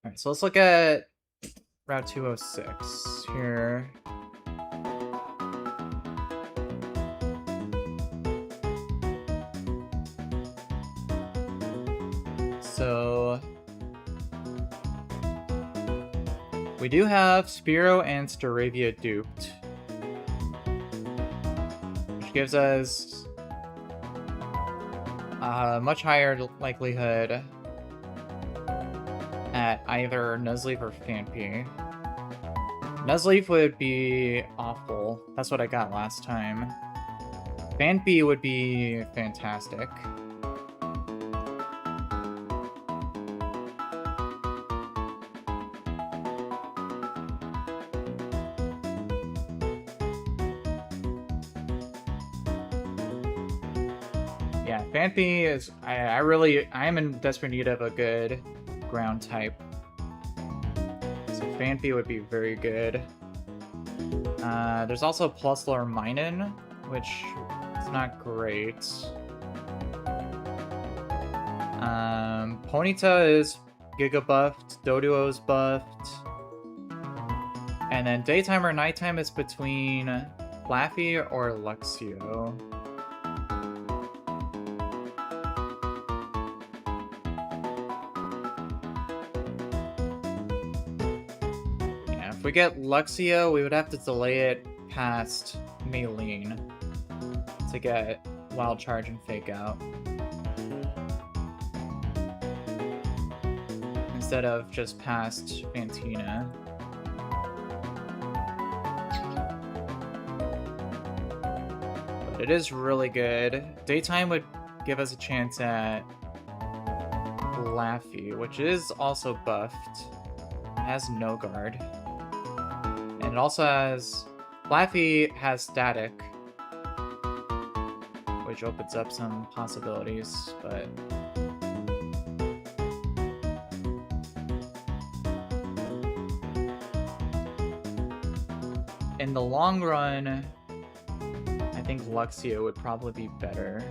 [SPEAKER 1] Alright, so let's look at Route 206 here. So we do have Spearow and Staravia duped, which gives us a much higher likelihood at either Nuzleaf or Fanpy. Nuzleaf would be awful. That's what I got last time. Fanpy would be fantastic. Yeah, Fanpy is... I am in desperate need of a good ground type. So Fanpy would be very good. There's also Plusler Minun, which is not great. Ponyta is Giga buffed, Doduo is buffed. And then daytime or nighttime is between Laffy or Luxio. If we get Luxio, we would have to delay it past Maylene to get Wild Charge and Fake Out. Instead of just past Fantina. But it is really good. Daytime would give us a chance at Laffy, which is also buffed. It has no guard. And it also has... Laffy has static, which opens up some possibilities, but... in the long run, I think Luxio would probably be better.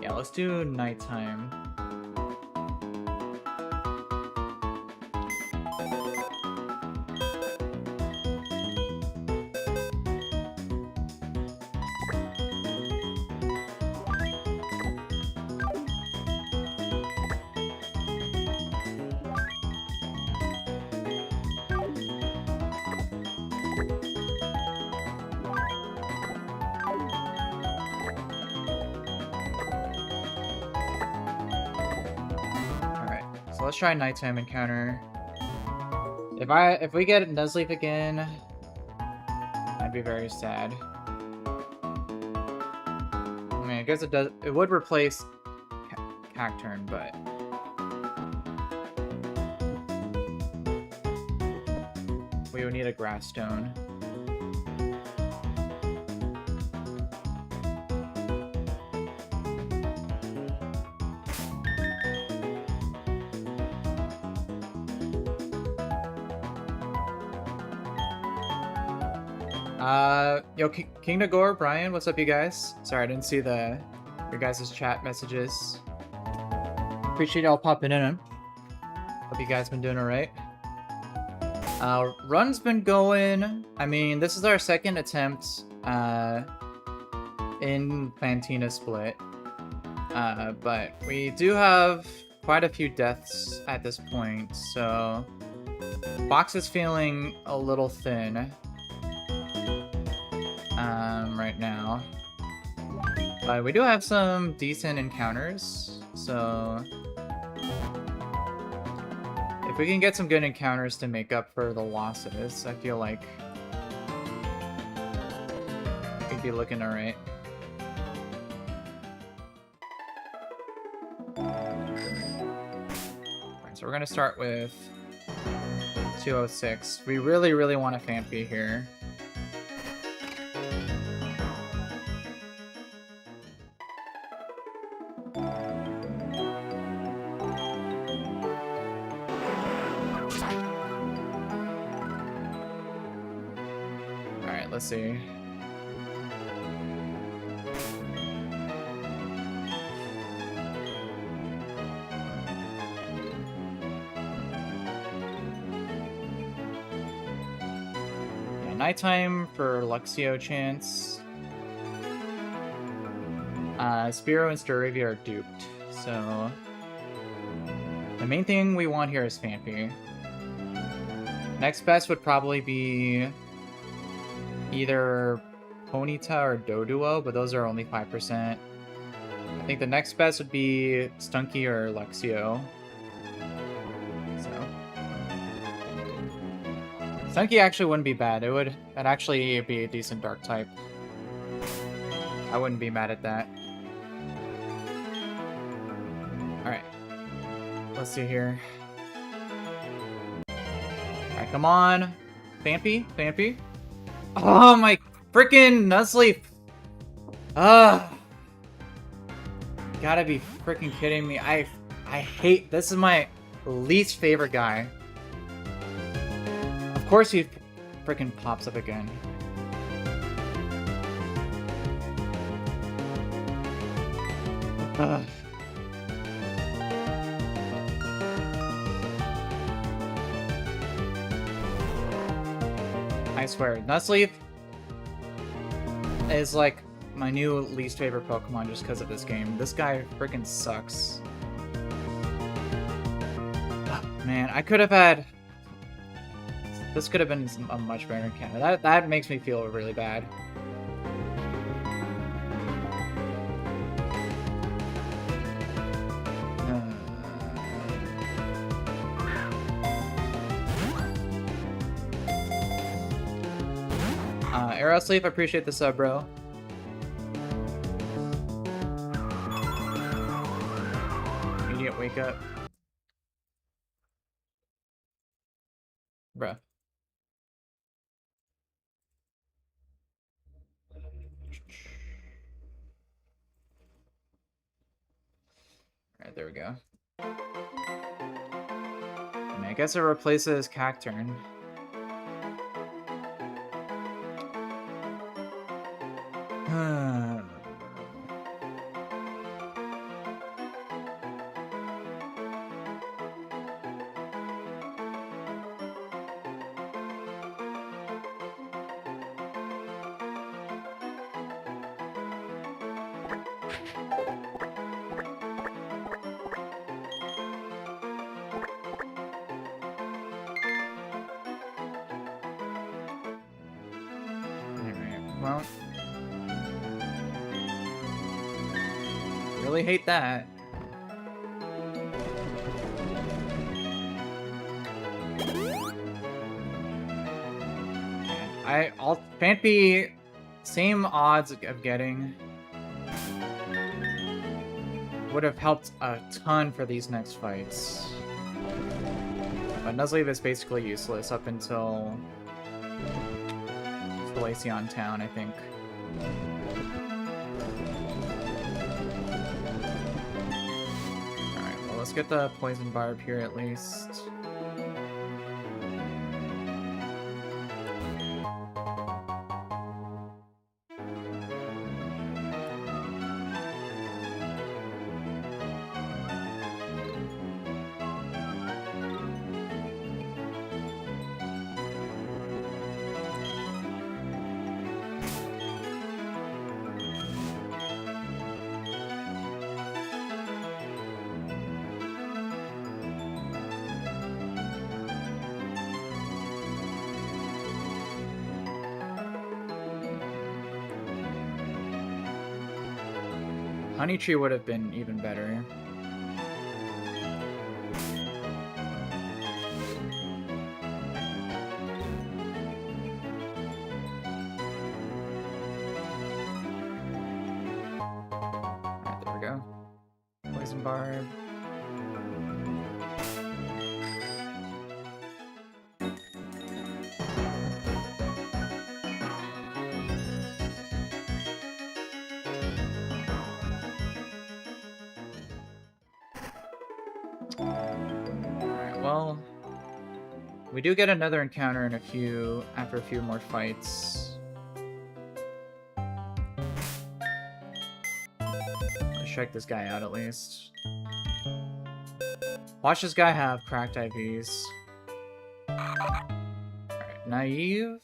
[SPEAKER 1] Yeah, let's do nighttime. Let's try nighttime encounter. If we get Nuzlocke again, I'd be very sad. I mean, I guess it would replace Cacturn, but we would need a Grass Stone. Yo, King Nagor, Brian, what's up, you guys? Sorry, I didn't see your guys' chat messages. Appreciate y'all popping in. Hope you guys been doing alright. Run's been going. I mean, this is our second attempt in Fantina split. But we do have quite a few deaths at this point, so box is feeling a little thin. Right now, but we do have some decent encounters, so if we can get some good encounters to make up for the losses, I feel like we'd be looking alright. Alright, so we're gonna start with 206. We really want a Phanpy here. Let's see. Yeah, nighttime for Luxio chance. Spearow and Staravia are duped, so the main thing we want here is Phanpy. Next best would probably be either Ponyta or Doduo, but those are only 5%. I think the next best would be Stunky or Luxio. So Stunky actually wouldn't be bad. It'd actually be a decent dark type. I wouldn't be mad at that. Alright. Let's see here. Alright, come on. Phanpy. Oh my freaking Nuzlocke! Gotta be freaking kidding me. I hate, this is my least favorite guy. Of course he freaking pops up again. swear, Nuzleaf is like my new least favorite Pokemon just because of this game. This guy freaking sucks. Oh, man, I could have had... This could have been a much better encounter. That makes me feel really bad. Aerosleep, I appreciate the sub, bro. Immediate wake up. Bruh. Alright, there we go. I mean, I guess it replaces Cacturn. Well, really hate that. I'll Phanpy, same odds of getting, would have helped a ton for these next fights. But Nuzleaf is basically useless up until Glaceon Town, I think. Alright, well, let's get the Poison Barb here at least. Honeytree would have been even better. Alright, there we go. Poison Barb. Well, we do get another encounter in after a few more fights. Let's check this guy out at least. Watch this guy have cracked IVs. Alright, naive.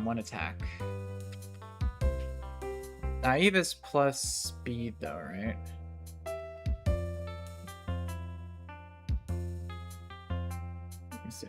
[SPEAKER 1] One attack. Naive is plus speed though, right? See.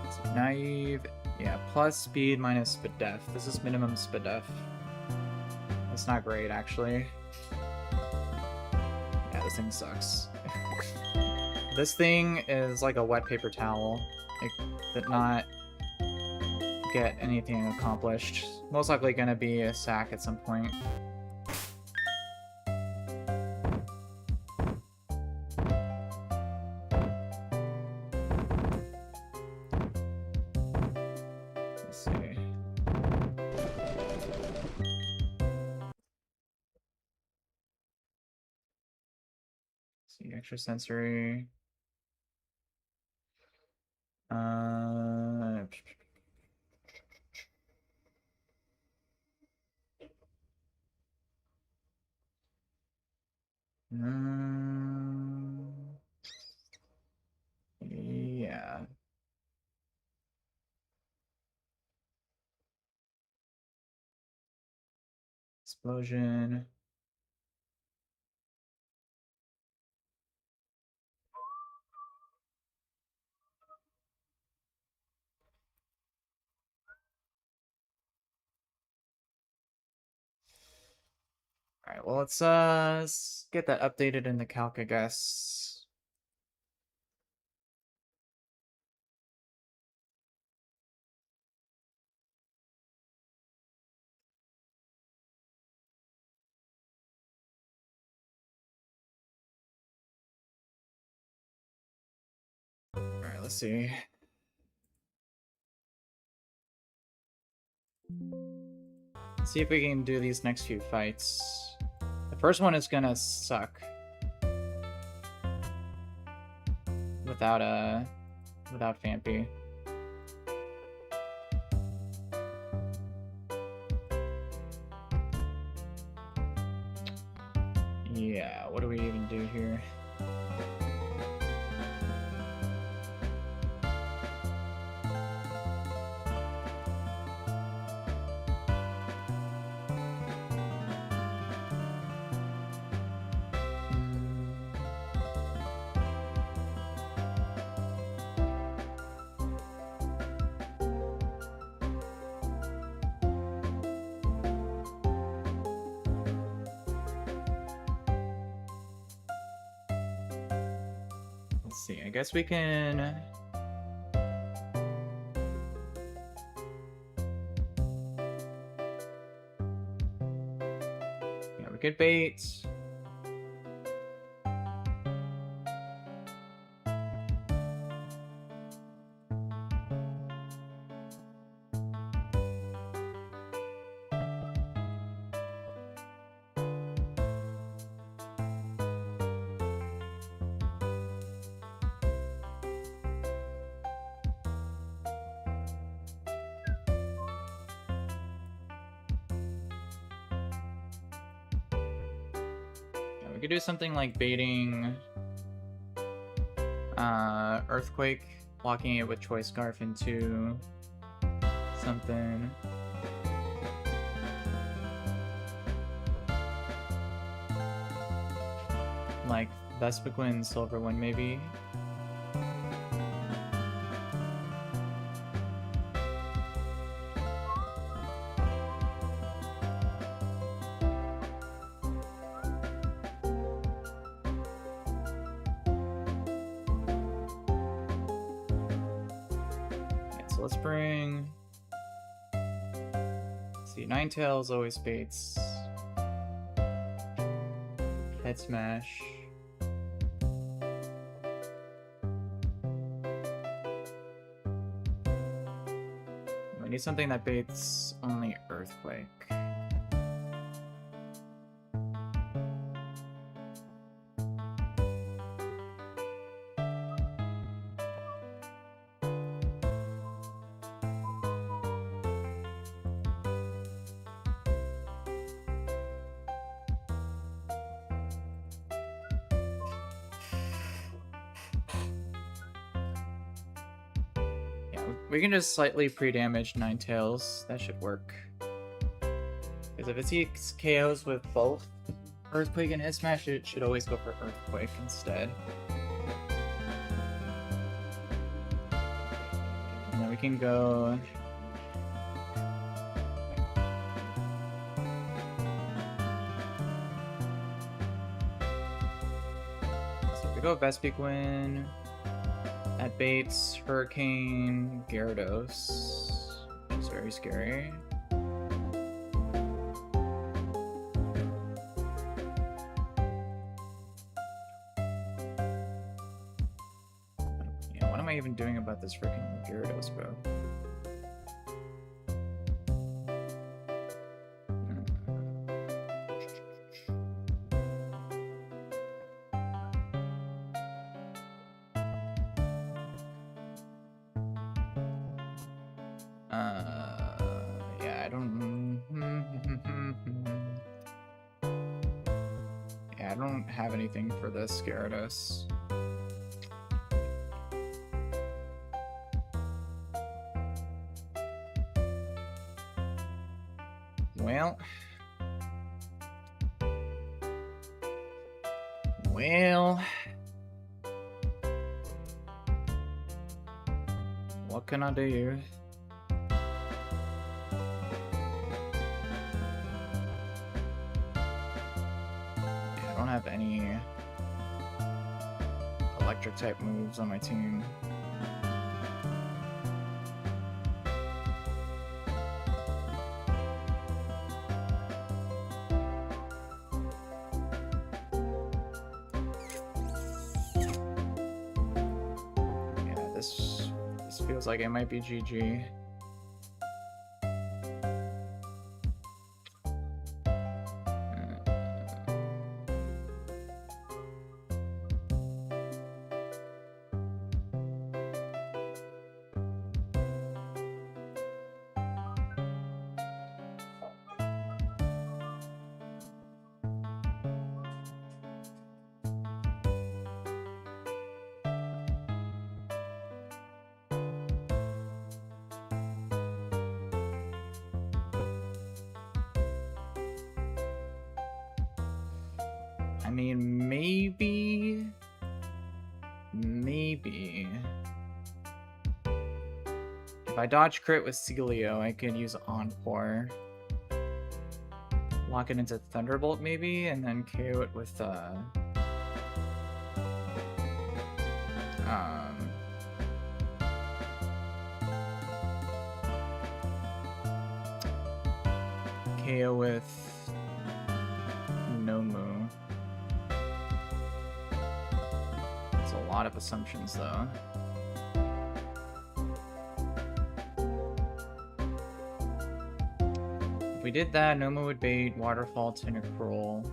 [SPEAKER 1] So naive, yeah, plus speed minus speed def. This is minimum speed def. That's not great, actually. Yeah, this thing sucks. This thing is like a wet paper towel. It did not get anything accomplished. Most likely gonna be a sack at some point. Let's see. Extrasensory. Uh, yeah. Explosion. Alright, well, let's get that updated in the calc, I guess. Alright, let's see. Let's see if we can do these next few fights. The first one is gonna suck. Without Fampy. Yeah, what do we even do here? Let's see, I guess we can... Yeah, we could bait. We could do something like baiting Earthquake, blocking it with Choice Scarf into something. Like Vespiquen, Silver One, maybe. Let's bring... Let's see, Ninetales always baits. Head Smash. We need something that baits only Earthquake. We can just slightly pre-damage Ninetales. That should work. Because if it seeks KOs with both Earthquake and Head Smash, it should always go for Earthquake instead. And then we can go... So if we go Vespiquen... That baits Hurricane Gyarados, which is very scary. Yeah, what am I even doing about this freaking Gyarados, bro? don't have anything for this Gyarados. Well, what can I do? I don't have any electric type moves on my team. Feels like it might be GG. I mean, maybe. If I dodge crit with Celio, I could use Encore. Lock it into Thunderbolt, maybe, and then KO it with, KO with Nomu. There's a lot of assumptions, though. If we did that, Nomu would bait Waterfall to Necrol.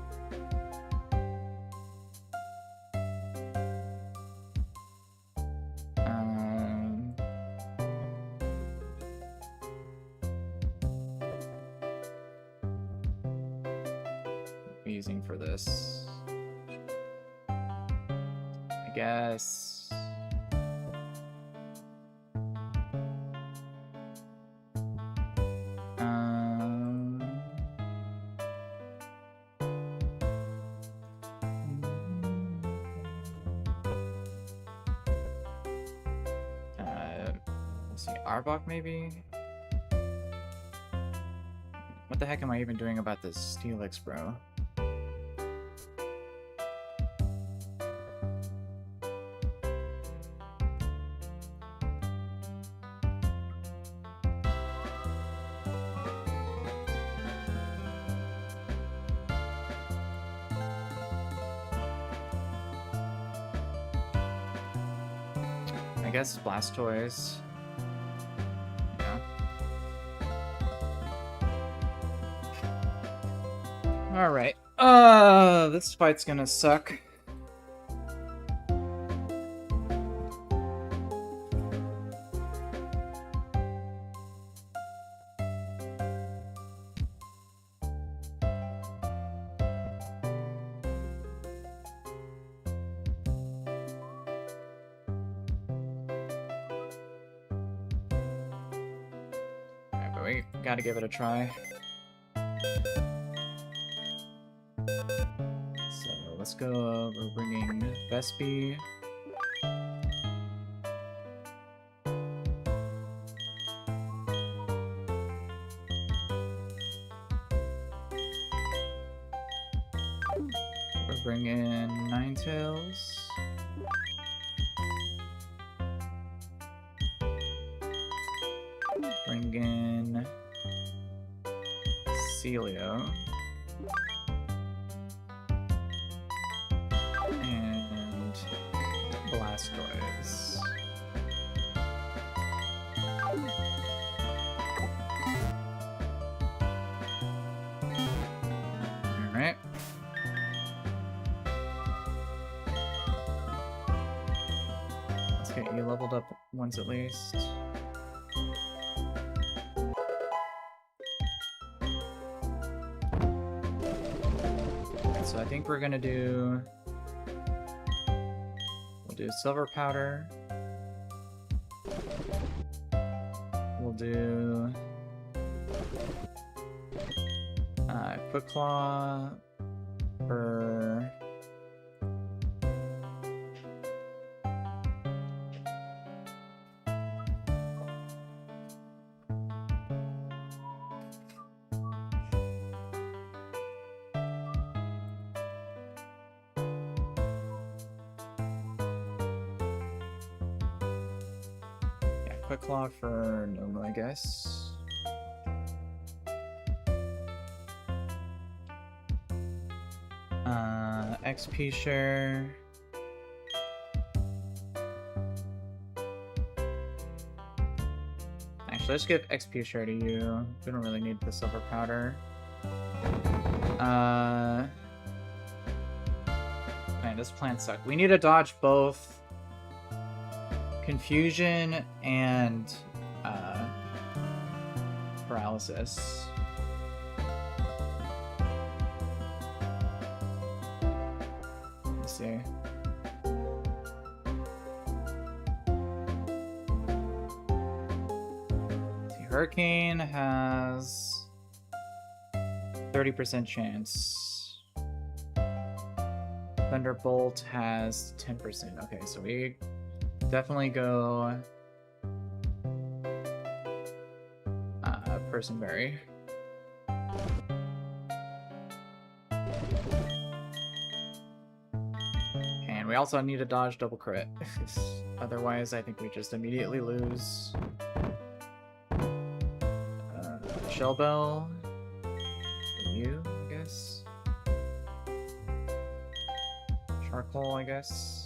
[SPEAKER 1] Using for this, I guess. Let's see, Arbok maybe. What the heck am I even doing about this Steelix, bro? I guess Blastoise. Yeah. Alright. This fight's gonna suck. We gotta give it a try. So let's go. We're bringing Vespi. We're bringing Ninetales. Bring in Celio. And Blastoise. Alright. Let's get you leveled up once at least. So I think we're gonna do... We'll do silver powder. We'll do... Quick Claw for... Quick Claw for Noma, I guess. XP share. Actually, let's give XP share to you. We don't really need the silver powder. Man, this plan sucks. We need to dodge both confusion and paralysis. Let's see. Hurricane has 30% chance. Thunderbolt has 10%. Okay, so we definitely go Personberry. And we also need to dodge double crit. Otherwise, I think we just immediately lose. Shell Bell. You, I guess. Charcoal, I guess.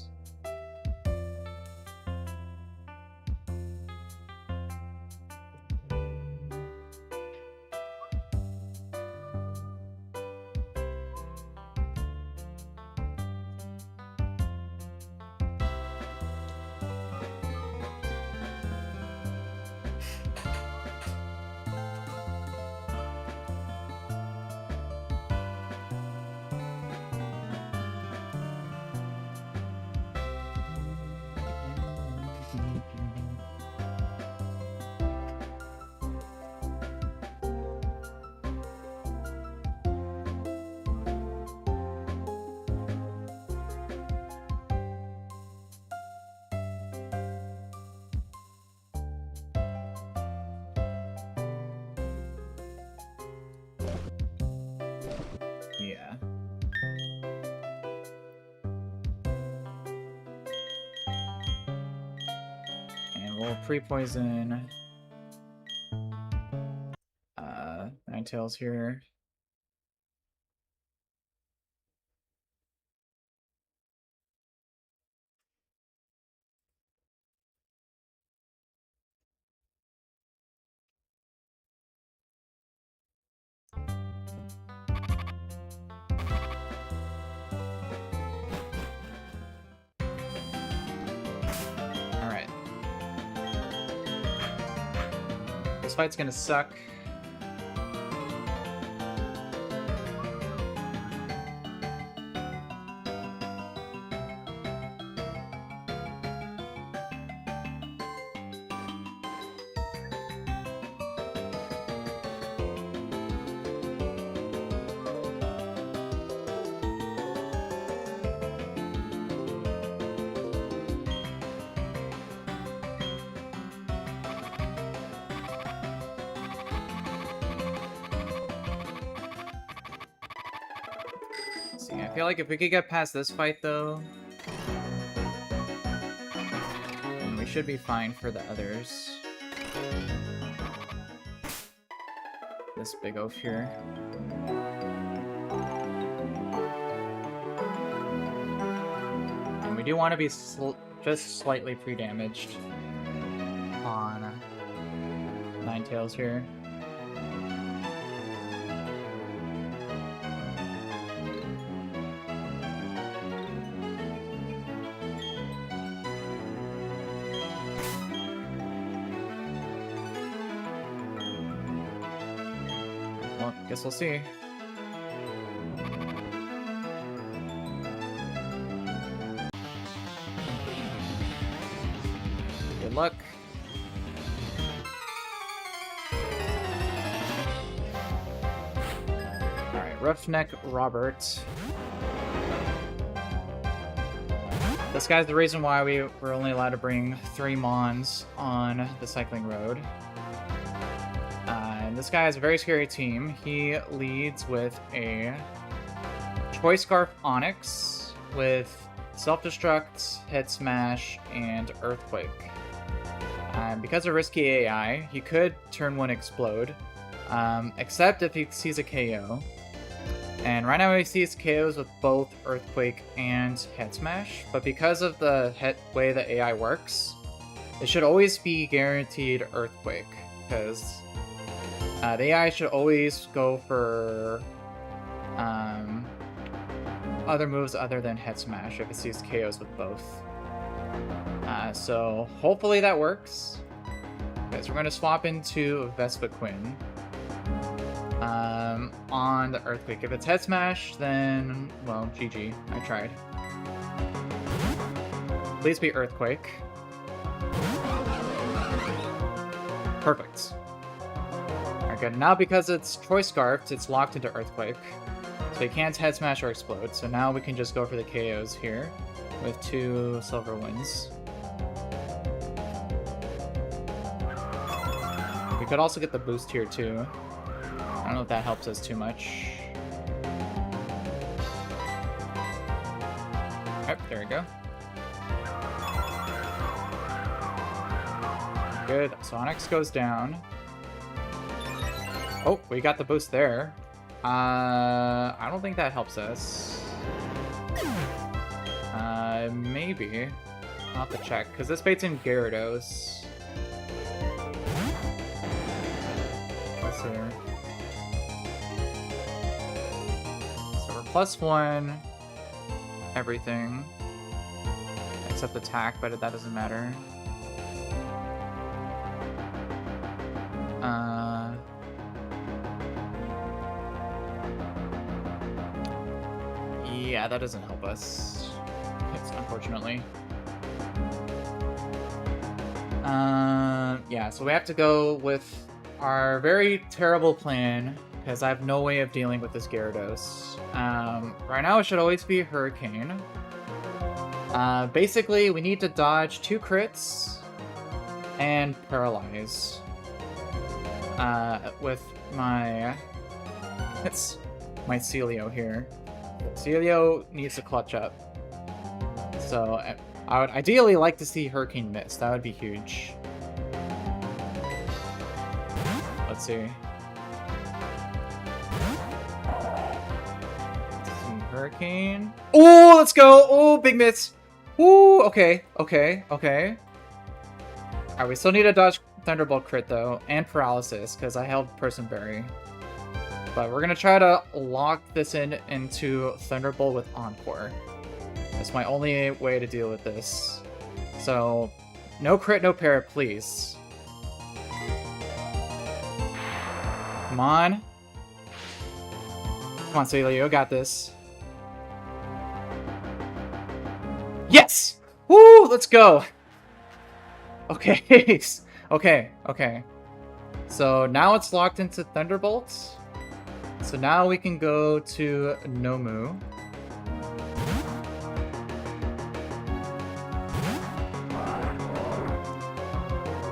[SPEAKER 1] Yeah. And we'll pre-poison Ninetales here. Alright. This fight's gonna suck. I feel like if we could get past this fight, though, then we should be fine for the others. This big oaf here. And we do want to be just slightly pre-damaged on Ninetales here. Guess we'll see. Good luck. Alright, Roughneck Robert. This guy's the reason why we were only allowed to bring 3 Mons on the cycling road. And this guy has a very scary team. He leads with a Choice Scarf Onyx with Self-Destruct, Head Smash, and Earthquake. Because of risky AI, he could turn 1 explode, except if he sees a KO. And right now he sees KOs with both Earthquake and Head Smash, but because of the way the AI works, it should always be guaranteed Earthquake, because the AI should always go for other moves other than Head Smash if it sees KOs with both. So hopefully that works. Okay, so we're going to swap into Vespa Quinn. On the Earthquake. If it's Head Smash, then, well, GG. I tried. Please be Earthquake. Perfect. Alright, good. Now because it's Choice Scarfed, it's locked into Earthquake. So he can't Head Smash or Explode. So now we can just go for the KOs here with 2 silver wins. We could also get the boost here too. I don't know if that helps us too much. Yep, there we go. Good. So Onyx goes down. Oh, we got the boost there. I don't think that helps us. Maybe. I'll have to check, because this baits in Gyarados. Let's see here. +1 everything except attack, but that doesn't matter. Yeah, that doesn't help us. Unfortunately. Yeah, so we have to go with our very terrible plan, because I have no way of dealing with this Gyarados. Right now it should always be Hurricane. Basically, we need to dodge 2 crits and Paralyze. With my... It's my Celio here. Celio needs to clutch up. So, I would ideally like to see Hurricane miss. That would be huge. Let's see. Hurricane. Oh, let's go. Oh, big miss. Ooh, okay, okay, okay. Alright, we still need to dodge Thunderbolt crit, though, and Paralysis, because I held Person Berry. But we're going to try to lock this into Thunderbolt with Encore. That's my only way to deal with this. So, no crit, no para, please. Come on. Come on, Celio, got this. Yes! Woo! Let's go! Okay. Okay, okay. So now it's locked into Thunderbolt. So now we can go to Nomu.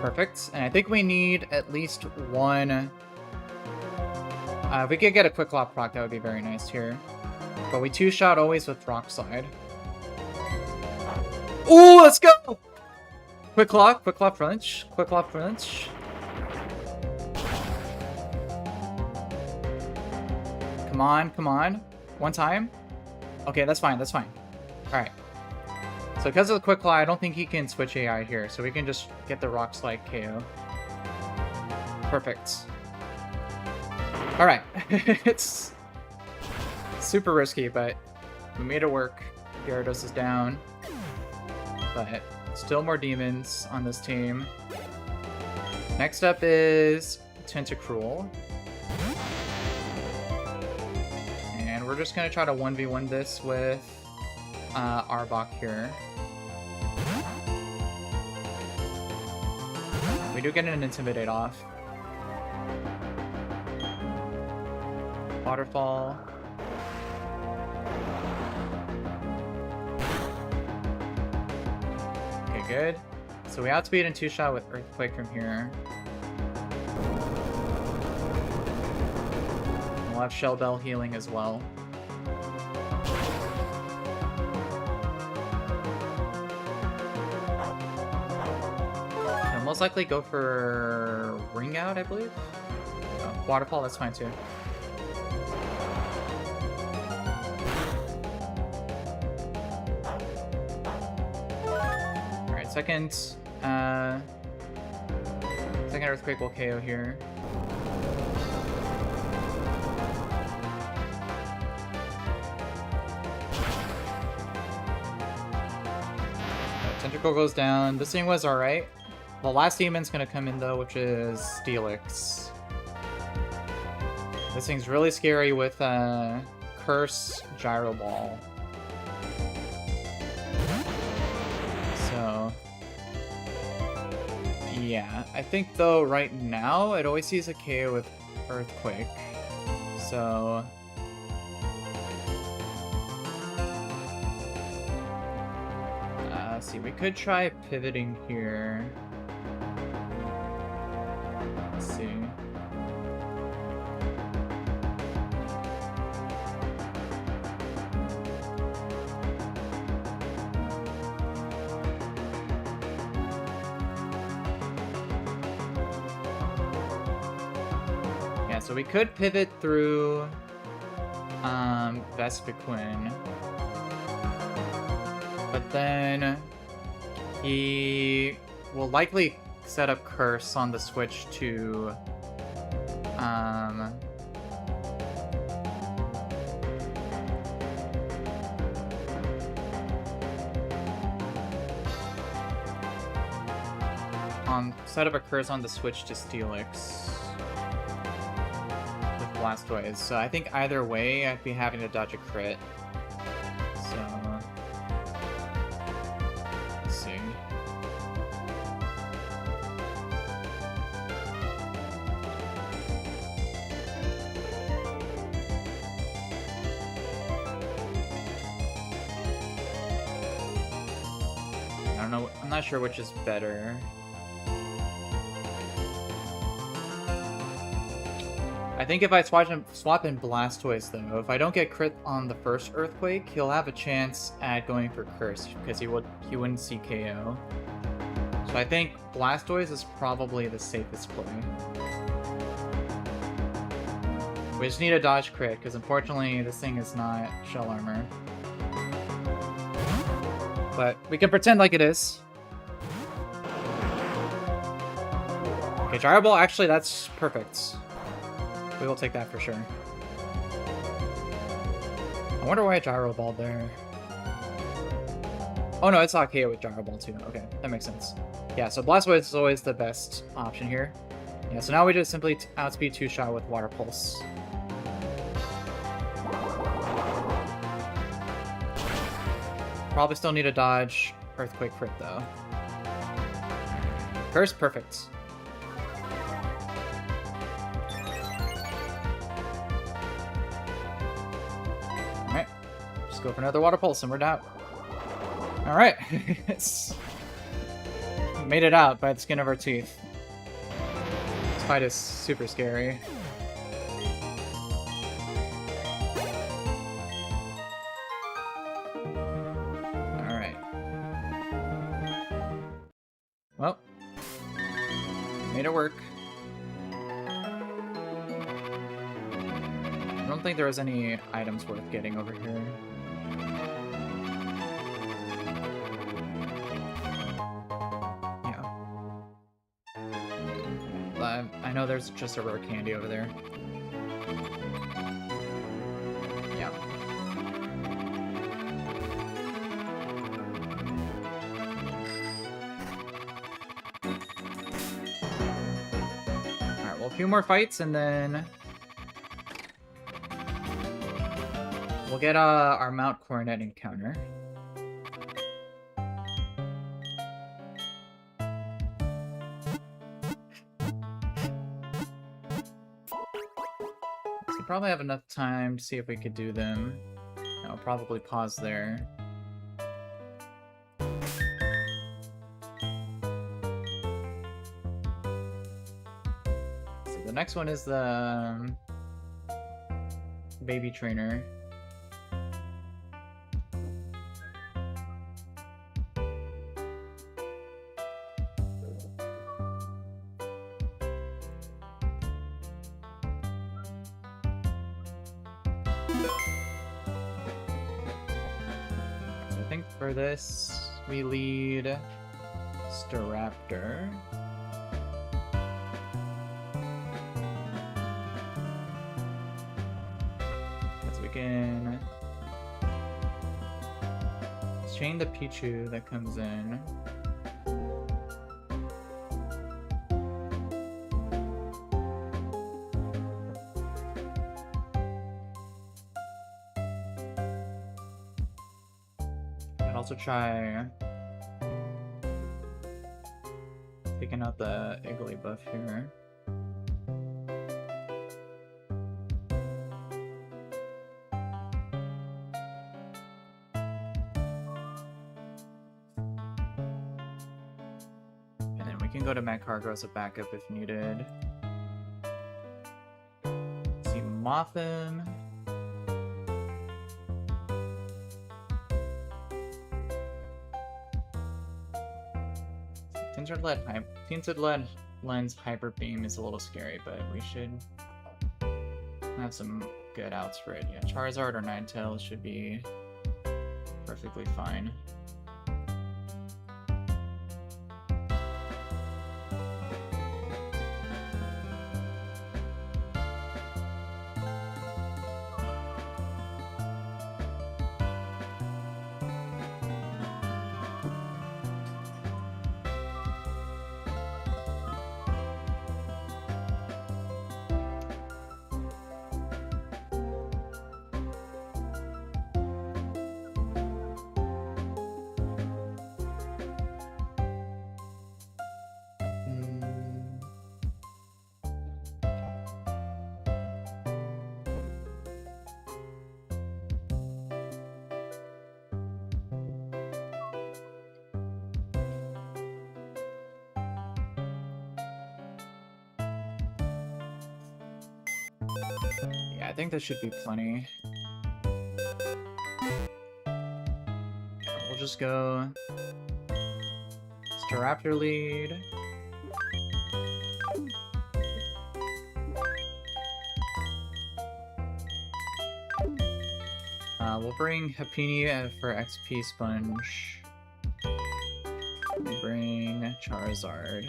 [SPEAKER 1] Perfect. And I think we need at least 1... if we could get a Quick Lock proc, that would be very nice here. But we 2-shot always with Rock Slide. Ooh, let's go! Quick Lock flinch, Quick Lock flinch. Come on, come on. One time. Okay, that's fine, that's fine. Alright. So because of the Quick Claw, I don't think he can switch AI here, so we can just get the Rock Slide KO. Perfect. Alright. It's super risky, but we made it work. Gyarados is down. But still more demons on this team. Next up is Tentacruel. And we're just going to try to 1v1 this with Arbok here. we do get an Intimidate off. Waterfall. Okay, good. So we outspeed and 2-shot with Earthquake from here. We'll have Shell Bell healing as well. I'll most likely go for Ring Out, I believe. Oh, Waterfall, that's fine too. Alright, second Earthquake will KO here. Tentacle goes down. This thing was alright. The last demon's gonna come in though, which is Steelix. This thing's really scary with Curse Gyro Ball. So yeah, I think though right now it always sees a KO with Earthquake. So let's see, we could try pivoting here. Let's see. Yeah, so we could pivot through Vespiquen. But then he will likely set up Curse on the switch to set up a Curse on the switch to Steelix with Blastoise. So I think either way I'd be having to dodge a crit. So let's see. I don't know, I'm not sure which is better. I think if I swap in Blastoise though, if I don't get crit on the first Earthquake, he'll have a chance at going for Curse because he wouldn't see KO. So I think Blastoise is probably the safest play. We just need a dodge crit because unfortunately this thing is not Shell Armor. But we can pretend like it is. Okay, Gyro Ball, actually that's perfect. We will take that for sure. I wonder why I Gyro Ball there. Oh no, it's not KO with Gyro Ball too. Okay, that makes sense. Yeah, so Blastoise is always the best option here. Yeah, so now we just simply outspeed 2-shot with Water Pulse. Probably still need a dodge Earthquake crit though. Curse, perfect. Alright. Just go for another Water Pulse and we're out. Alright. We made it out by the skin of our teeth. This fight is super scary. Well, made it work. I don't think there was any items worth getting over here. Yeah. I know there's just a rare candy over there. Yeah. A few more fights and then we'll get our Mount Coronet encounter. probably have enough time to see if we could do them. I'll probably pause there. So the next one is the baby trainer. For this, we lead Staraptor. Because we can chain the Pichu that comes in. Also try taking out the Iggly buff here. And then we can go to Magcargo as a backup if needed. See Mothim. Tinted Lead Lens Hyper Beam is a little scary, but we should have some good outs for it. Yeah, Charizard or Ninetales should be perfectly fine. Yeah, I think that should be plenty. We'll just go Staraptor lead. We'll bring Happiny for XP Sponge. We'll bring Charizard.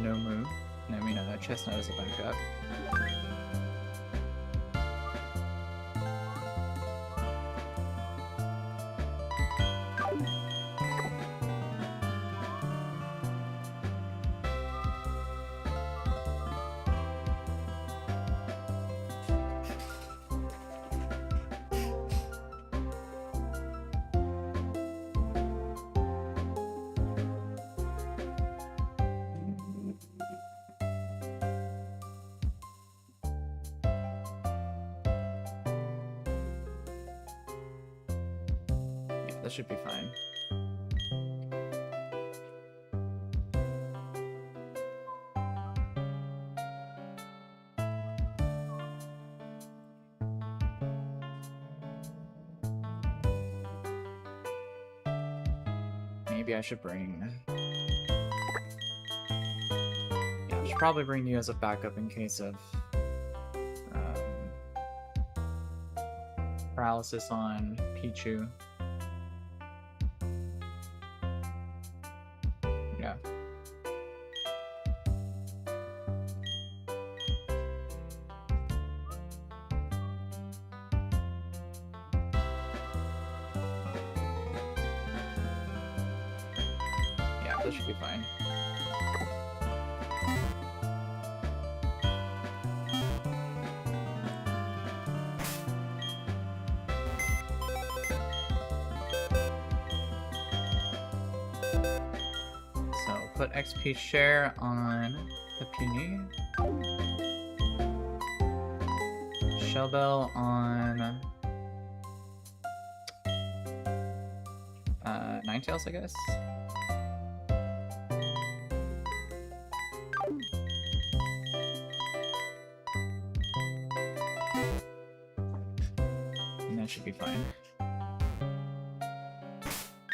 [SPEAKER 1] No move. I mean, Chestnut as a backup. That should be fine. Maybe I should bring... Yeah, I should probably bring you as a backup in case of paralysis on Pichu. Yeah. Yeah, that should be fine. put XP share on the Puny. Shell Bell on Ninetales, I guess. And that should be fine.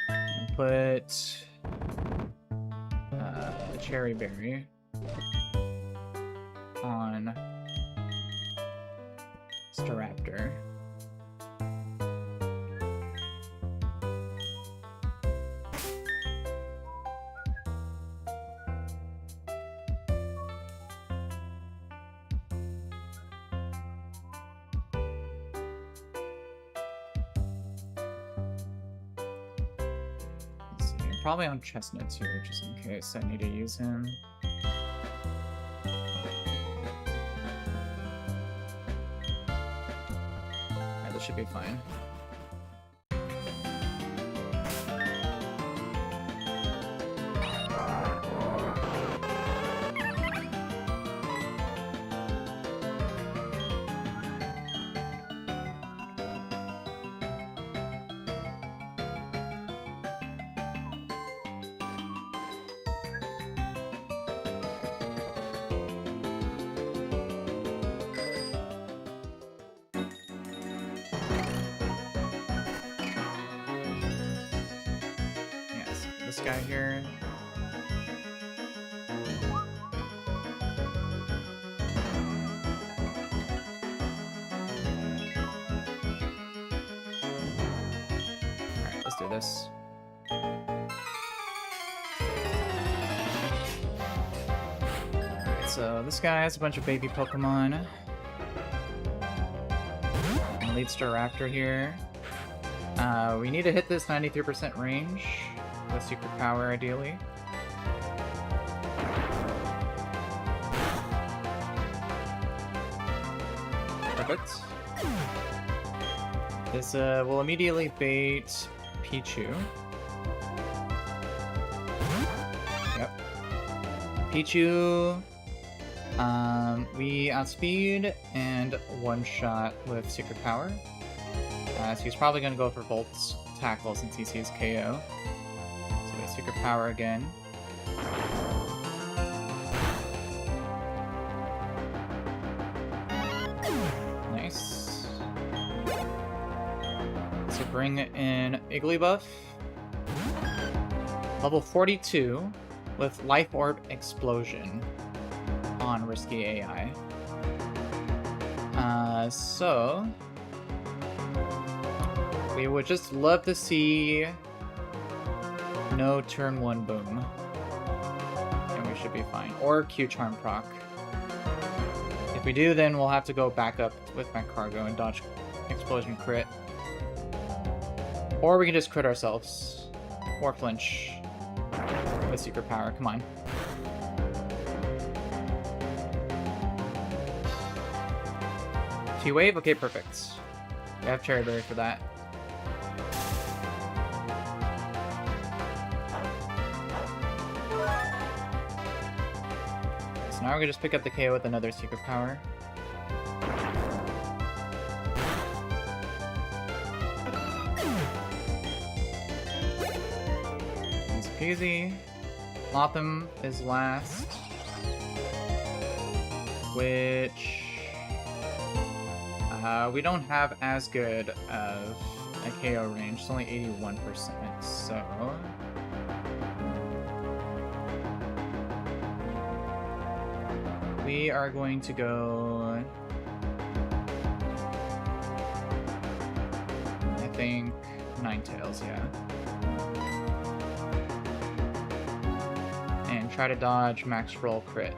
[SPEAKER 1] And put Cherry Berry on Staraptor. Probably on Chestnut too, just in case I need to use him. Alright, this should be fine. This guy here. Alright, let's do this. Alright, so this guy has a bunch of baby Pokemon. And leads to a Raptor here. We need to hit this 93% range. With secret power, ideally. Perfect. This will immediately bait Pichu. Yep. Pichu, we outspeed and one-shot with secret power. So he's probably going to go for Volt's Tackle since he sees KO. Secret power again. Nice. So bring in Igglybuff. Level 42 with Life Orb Explosion on Risky AI. So we would just love to see no turn 1 boom. And we should be fine. Or Q-Charm proc. If we do, then we'll have to go back up with my Cargo and dodge Explosion crit. Or we can just crit ourselves. Or flinch. With secret power. Come on. T-Wave? Okay, perfect. We have Cherry Berry for that. Now we're gonna just pick up the KO with another secret power. Easy peasy. Lotham is last. Which... we don't have as good of a KO range. It's only 81%, so... we are going to go... I think... Ninetales, yeah. And try to dodge max roll crit.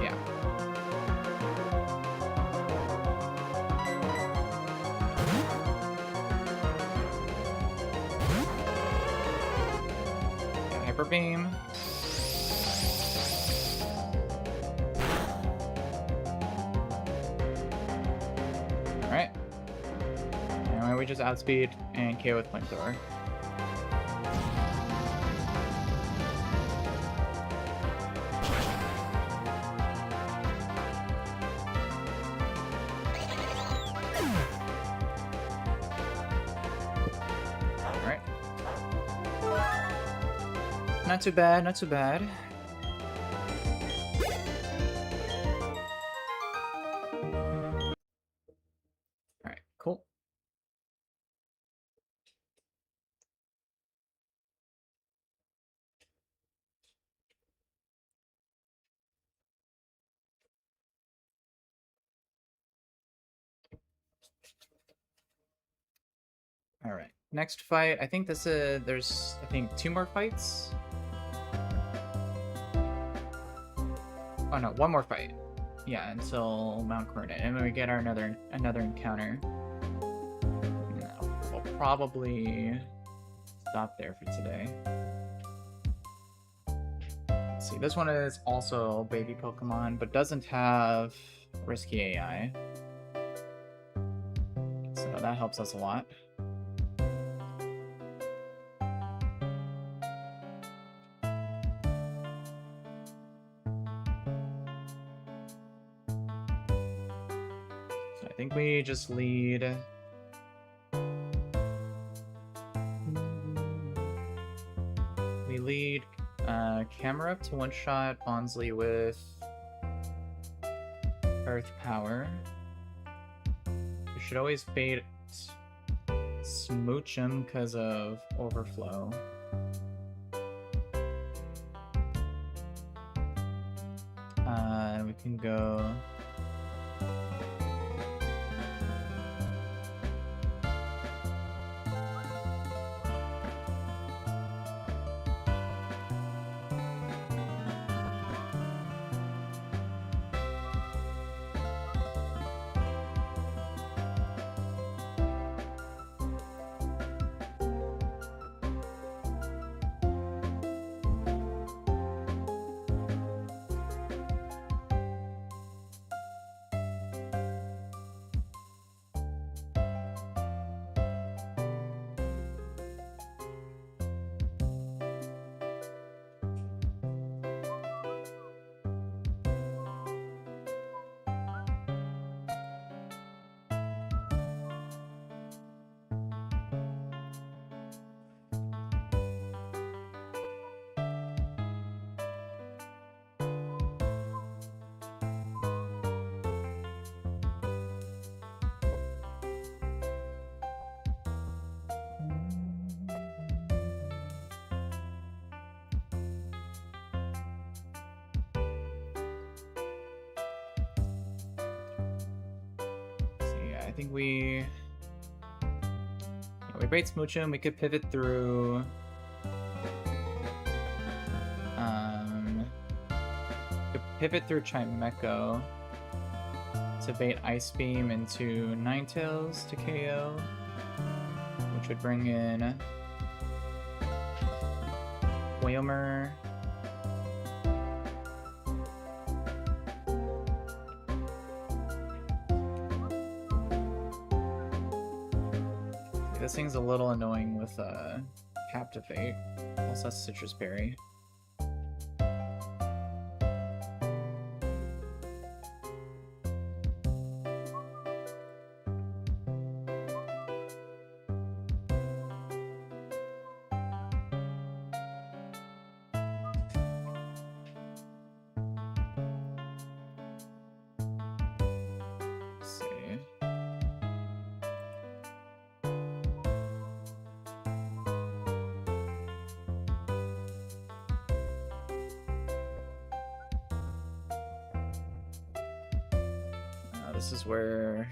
[SPEAKER 1] Yeah. Hyper Beam. Alright. Anyway, we just outspeed and KO with Flamethrower. Not too bad, not too bad. Alright, cool. Alright, next fight. I think this is, there's, I think, 2 more fights? Oh no, 1 more fight. Yeah, until Mount Coronet, and then we get our another encounter. No, we'll probably stop there for today. Let's see, this one is also baby Pokemon, but doesn't have risky AI. So that helps us a lot. I think we just lead. We lead Camera up to one-shot Bonsly with Earth Power. We should always bait Smooch him because of Overflow. We can go. I think we bait Smoochum. We could pivot through. Could pivot through Chimecho to bait Ice Beam into Ninetales to KO, which would bring in Whalmer. This thing's a little annoying with Captivate. Also has Citrus Berry. This is where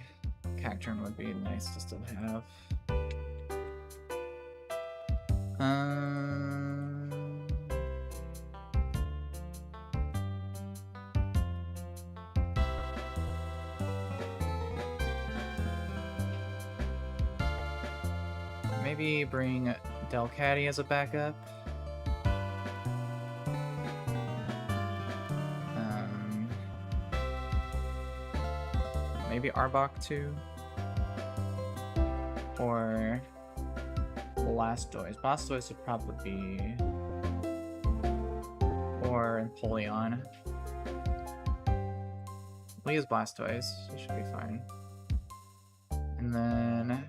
[SPEAKER 1] Cacturn would be nice to still have. Maybe bring Delcatty as a backup. Maybe Arbok too. Or Blastoise. Blastoise would probably be. Or Empoleon. We'll use Blastoise. It should be fine. And then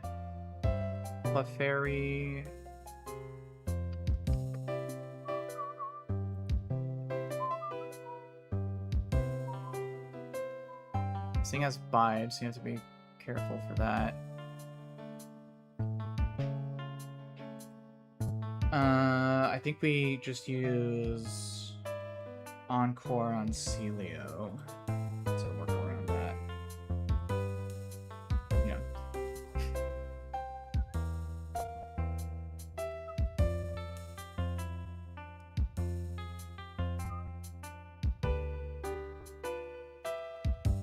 [SPEAKER 1] Clefairy. thing has Bide, so you have to be careful for that. I think we just use Encore on Celio to work around that. Yeah.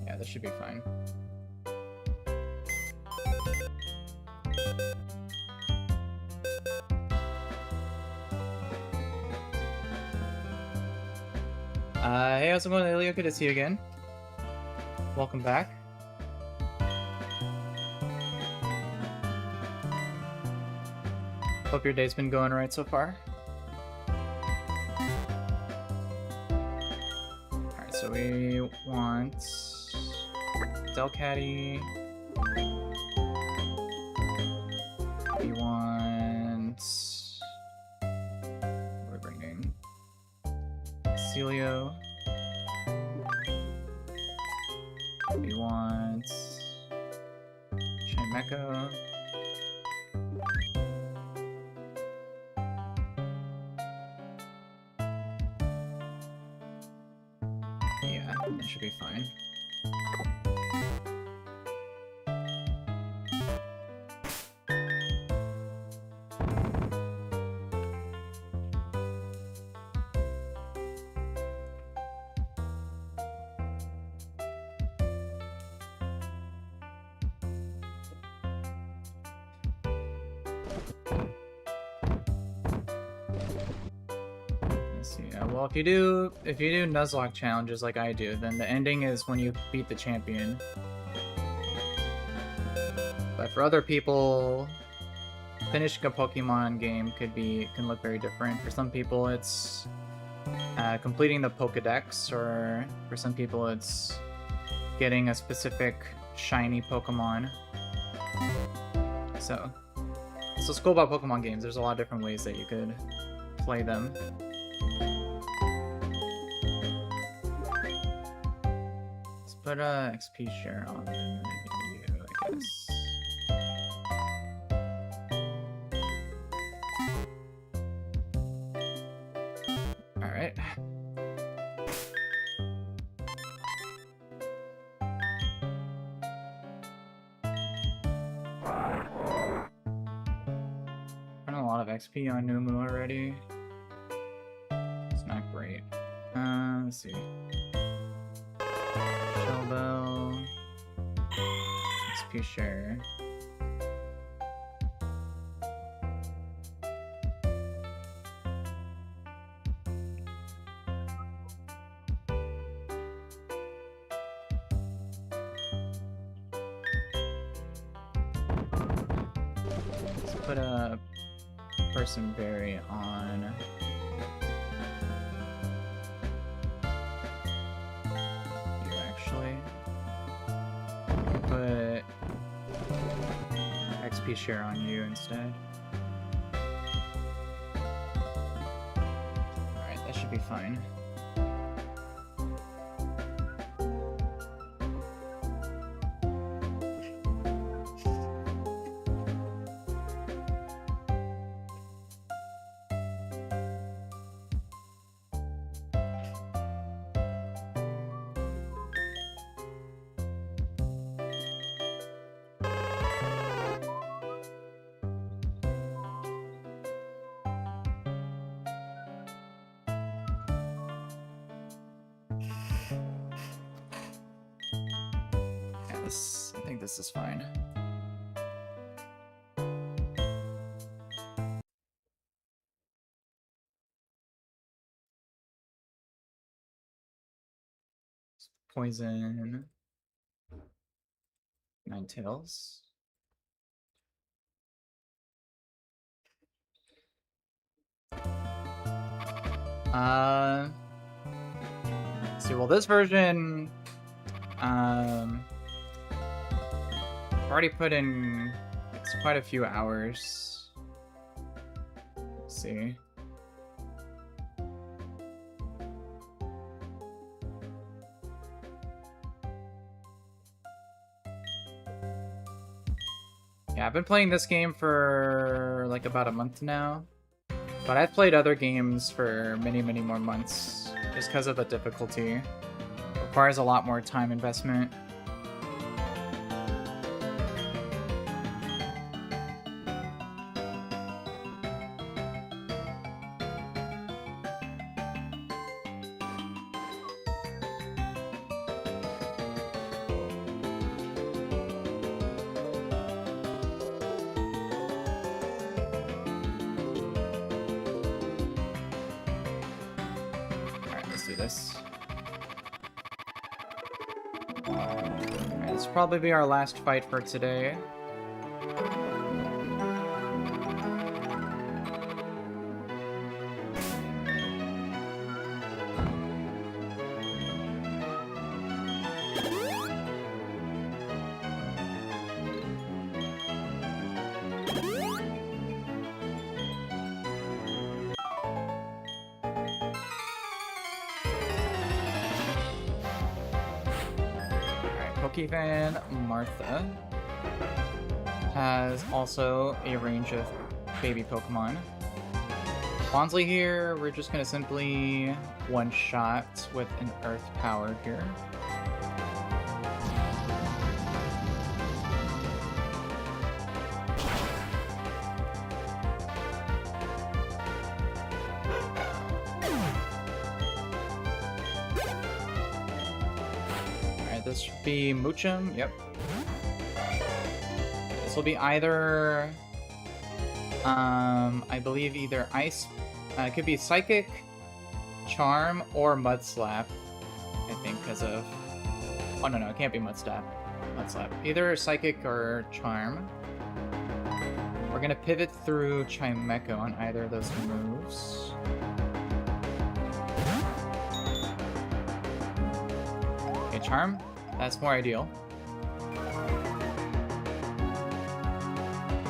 [SPEAKER 1] Yeah, this should be fine. Hey, how's it going, Elio? Good to see you again. Welcome back. Hope your day's been going right so far. Alright, so we want Delcatty. We want... We're bringing Celio. We want Chimeco. Yeah, that should be fine. Well, if you do Nuzlocke challenges like I do, then the ending is when you beat the champion. But for other people, finishing a Pokemon game can look very different. For some people, it's completing the Pokédex, or for some people, it's getting a specific shiny Pokemon. So it's cool about Pokemon games. There's a lot of different ways that you could play them. Put XP share on you, I guess. Alright. Running a lot of XP on Numu already. It's not great. Let's see. Shellbell, XP share. Let's put a person berry on. Put XP share on you instead. Alright, that should be fine. I think this is fine. Poison. Ninetales. See, well, this version, already put in quite a few hours. Let's see. Yeah, I've been playing this game for like about a month now. But I've played other games for many, many more months just because of the difficulty. It requires a lot more time investment. This will probably be our last fight for today. Fan Martha has also a range of baby Pokemon. Bonsley here, we're just gonna simply one-shot with an Earth Power here. This should be Moochum, yep. This will be either, I believe either Ice, it could be Psychic, Charm, or Mud Slap, I think, because of, oh no, it can't be Mud Slap. Either Psychic or Charm. We're gonna pivot through Chimecho on either of those moves. Okay, Charm. That's more ideal.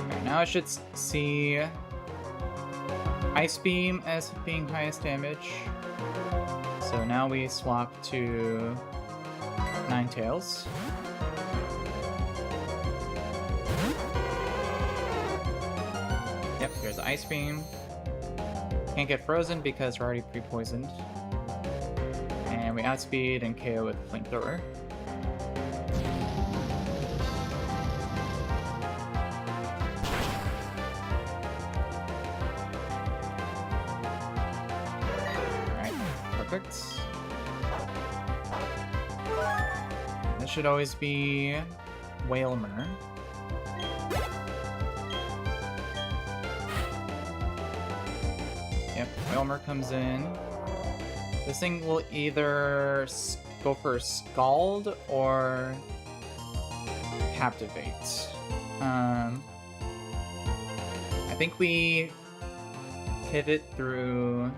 [SPEAKER 1] Okay, now I should see Ice Beam as being highest damage. So now we swap to Ninetales. Yep, here's Ice Beam. Can't get frozen because we're already pre-poisoned. And we outspeed and KO with Flamethrower. This should always be Whalmer. Yep, Whalmer comes in. This thing will either go for Scald or Captivate. I think we pivot through...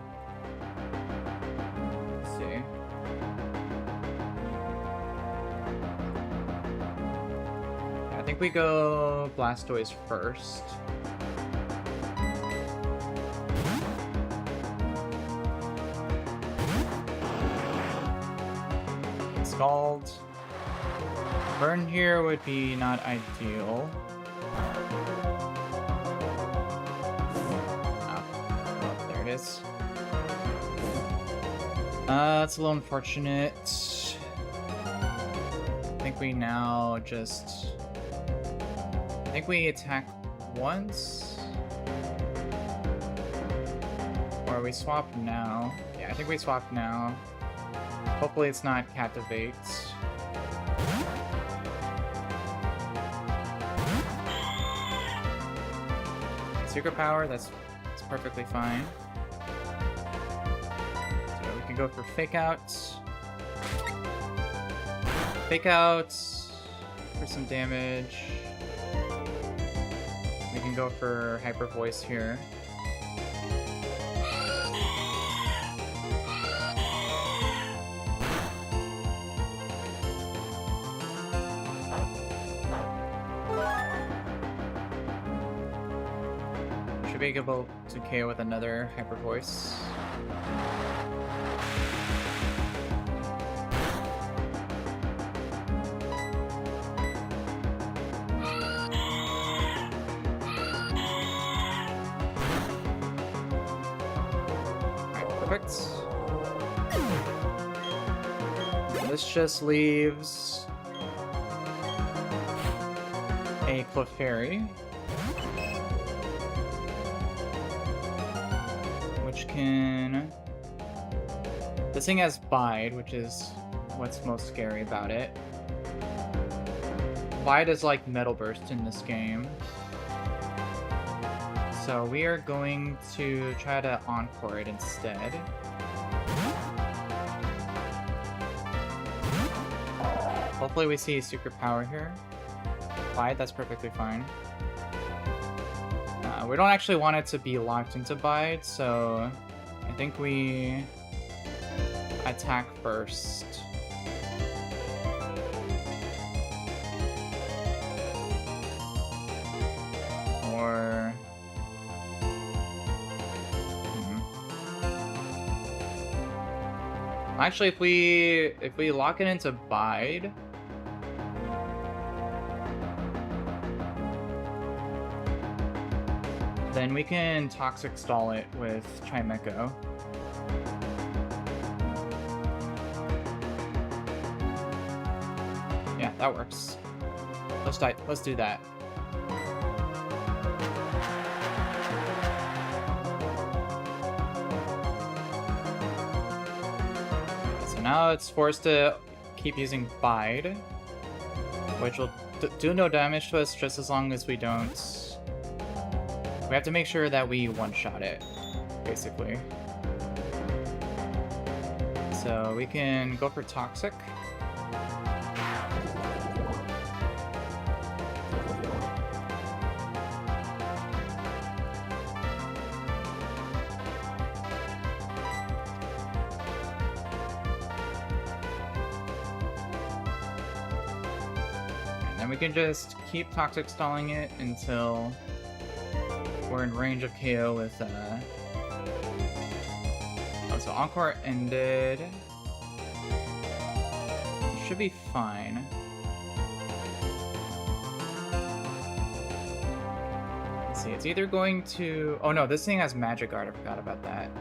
[SPEAKER 1] I think we go Blastoise first. Scald. Burn here would be not ideal. Oh, there it is. It's a little unfortunate. I think we now just... I think we attack once? Or we swap now? Yeah, I think we swap now. Hopefully it's not Captivate. Secret Power, that's perfectly fine. So we can go for Fake Out. Fake Out for some damage. We can go for Hyper Voice here. Should be able to KO with another Hyper Voice. Perfect. And this just leaves a Clefairy, which can... This thing has Bide, which is what's most scary about it. Bide is like Metal Burst in this game. So we are going to try to Encore it instead. Hopefully we see Secret Power here. Bide, that's perfectly fine. We don't actually want it to be locked into Bide, so I think we attack first. Or... Actually, if we lock it into Bide, then we can Toxic Stall it with Chimecho. Yeah, that works. Let's do that. So now it's forced to keep using Bide, which will do no damage to us just as long as we don't... We have to make sure that we one-shot it, basically. So we can go for Toxic. And then we can just keep Toxic Stalling it until we're in range of KO with, oh, so Encore ended. Should be fine. Let's see, it's either going to... Oh no, this thing has Magic Guard, I forgot about that.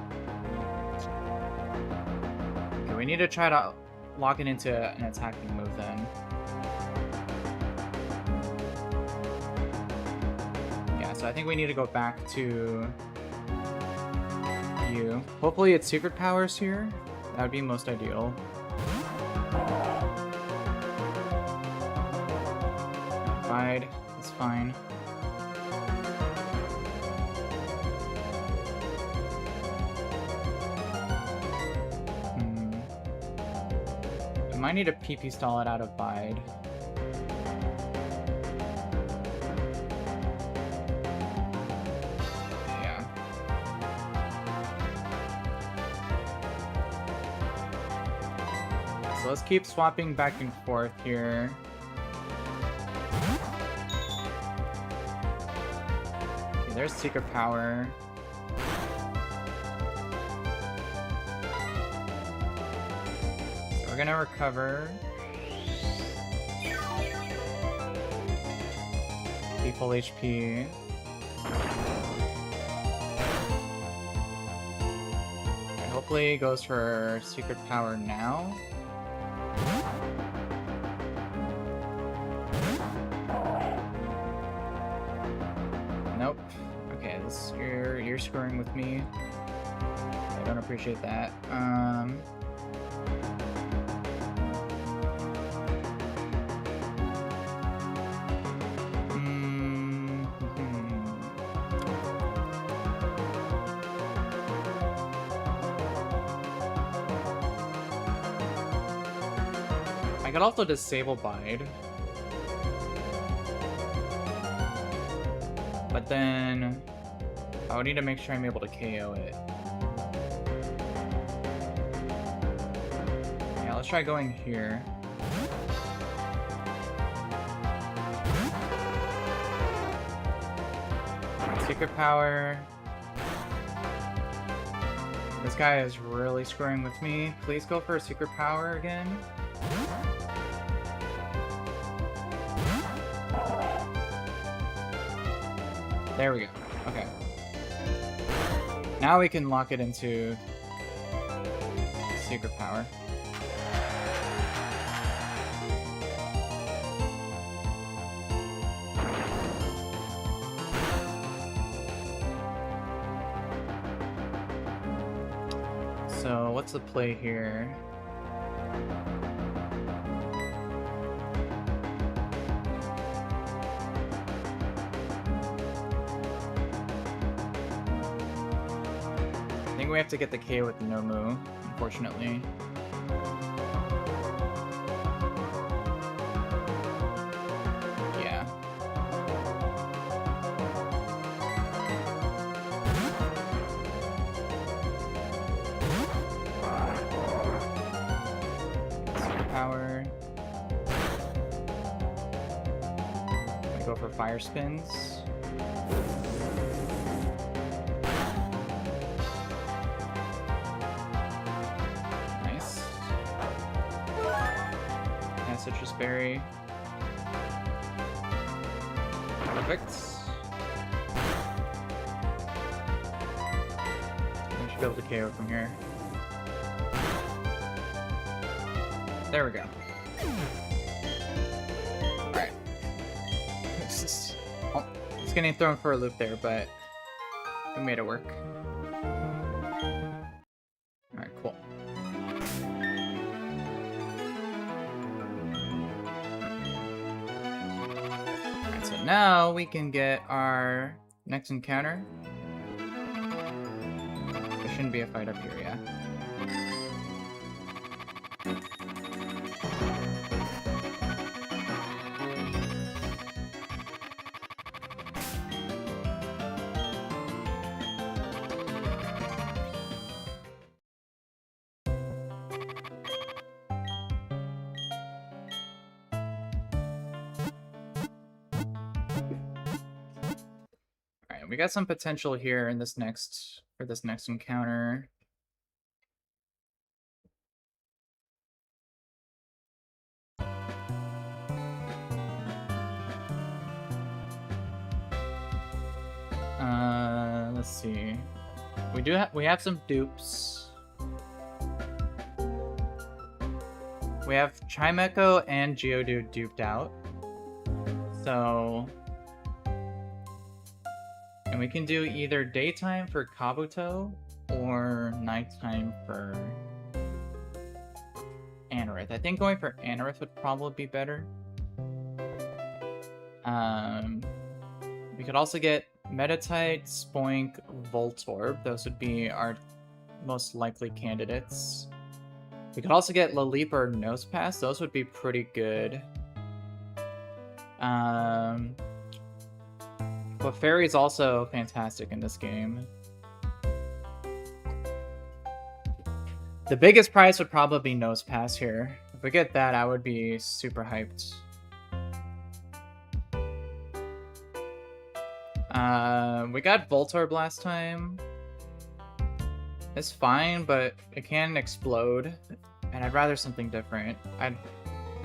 [SPEAKER 1] Okay, we need to try to lock it into an attacking move then. So I think we need to go back to you. Hopefully it's Secret Powers here. That would be most ideal. Bide, it's fine. I might need to PP stall it out of Bide. So let's keep swapping back and forth here. Okay, there's Secret Power. So we're gonna recover. Be full HP. Okay, hopefully it goes for Secret Power now. Nope. Okay, you're screwing with me. I don't appreciate that. I could also disable Bide. But then I would need to make sure I'm able to KO it. Yeah, let's try going here. Secret Power. This guy is really screwing with me. Please go for a Secret Power again. There we go. Okay. Now we can lock it into secret power. So what's the play here? I think we have to get the K with no move, unfortunately. Yeah. Power. I go for fire spins. Nice. And citrus berry. Perfect. We should be able to KO from here. There we go. Alright. It's getting thrown for a loop there, but we made it work. Alright, cool. Alright, so now we can get our next encounter. There shouldn't be a fight up here, yeah. We got some potential here in this next encounter. Let's see. We have some dupes. We have Chimecho and Geodude duped out. So and we can do either daytime for Kabuto or nighttime for Anorith. I think going for Anorith would probably be better. We could also get Meditite, Spoink, Voltorb. Those would be our most likely candidates. We could also get Laleep or Nosepass. Those would be pretty good. But Fairy's also fantastic in this game. The biggest prize would probably be Nosepass here. If we get that, I would be super hyped. We got Voltorb last time. It's fine, but it can explode, and I'd rather something different. I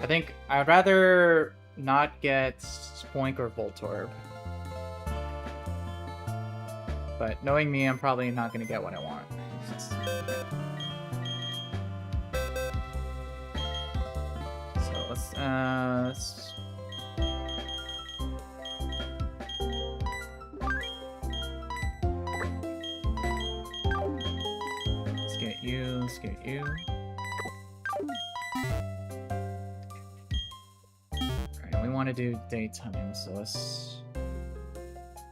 [SPEAKER 1] think I'd rather not get Spoink or Voltorb. But knowing me, I'm probably not going to get what I want. So let's get you. Alright, we want to do daytime, so let's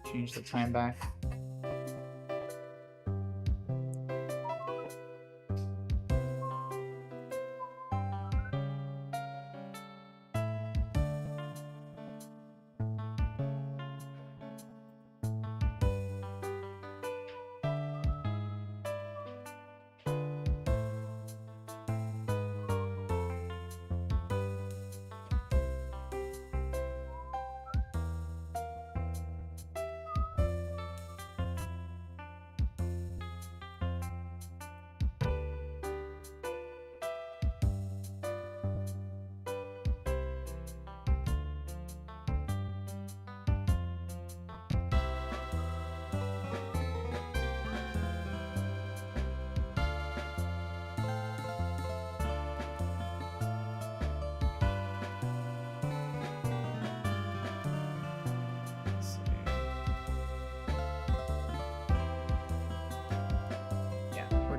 [SPEAKER 1] change the time back.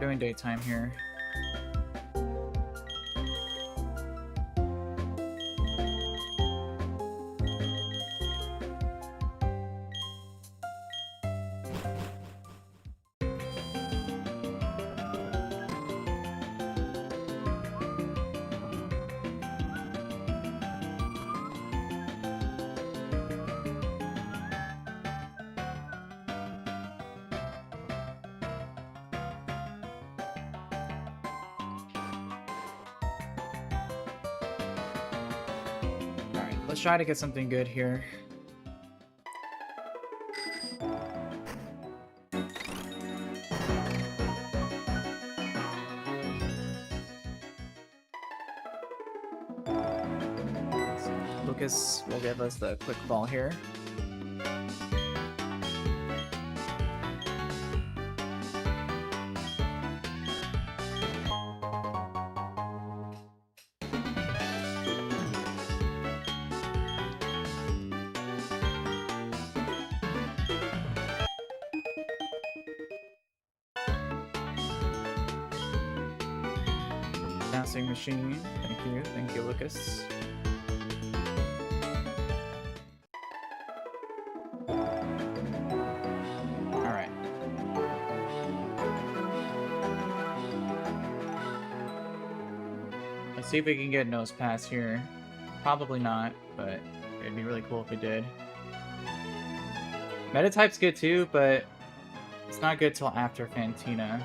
[SPEAKER 1] doing daytime here. Let's try to get something good here. Lucas will give us the quick ball here. Bouncing machine. Thank you, Lucas. Alright. Let's see if we can get nose pass here. Probably not, but it'd be really cool if we did. Metatype's good too, but it's not good till after Fantina.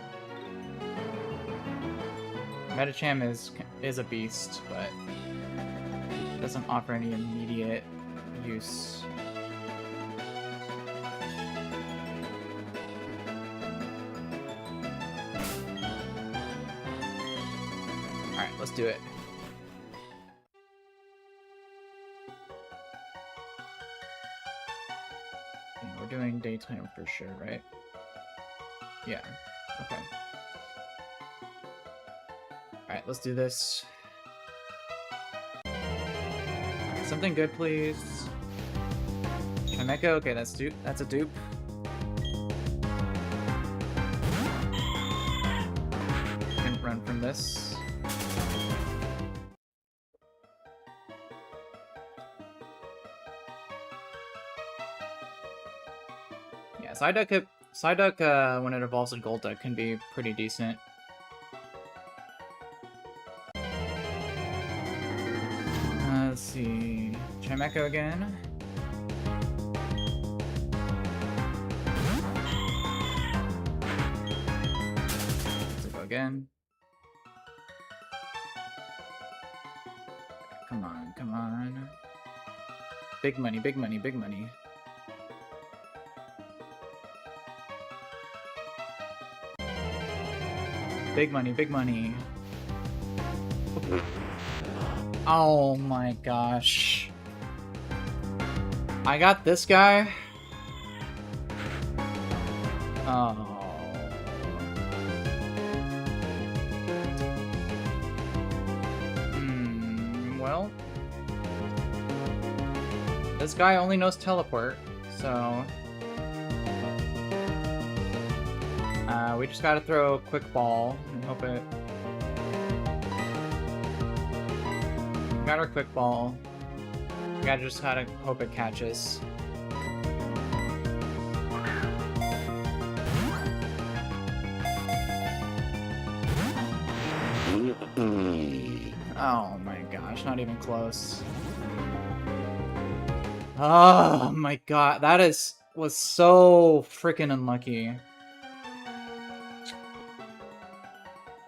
[SPEAKER 1] Metacham is a beast, but doesn't offer any immediate use. Alright, let's do it. Okay, we're doing daytime for sure, right? Yeah, okay. Alright, let's do this. Alright, something good, please. Kameko, okay, that's a dupe. Can run from this. Yeah, Psyduck when it evolves in Golduck can be pretty decent. Let's see. Chimecho again. Let's go again. Come on, come on. Big money, big money, big money. Big money, big money. Oh my gosh. I got this guy. Oh. Well. This guy only knows teleport, so... we just gotta throw a quick ball and hope it... Got our quick ball. Just gotta hope it catches. Oh my gosh, not even close. Oh my god, that was so freaking unlucky.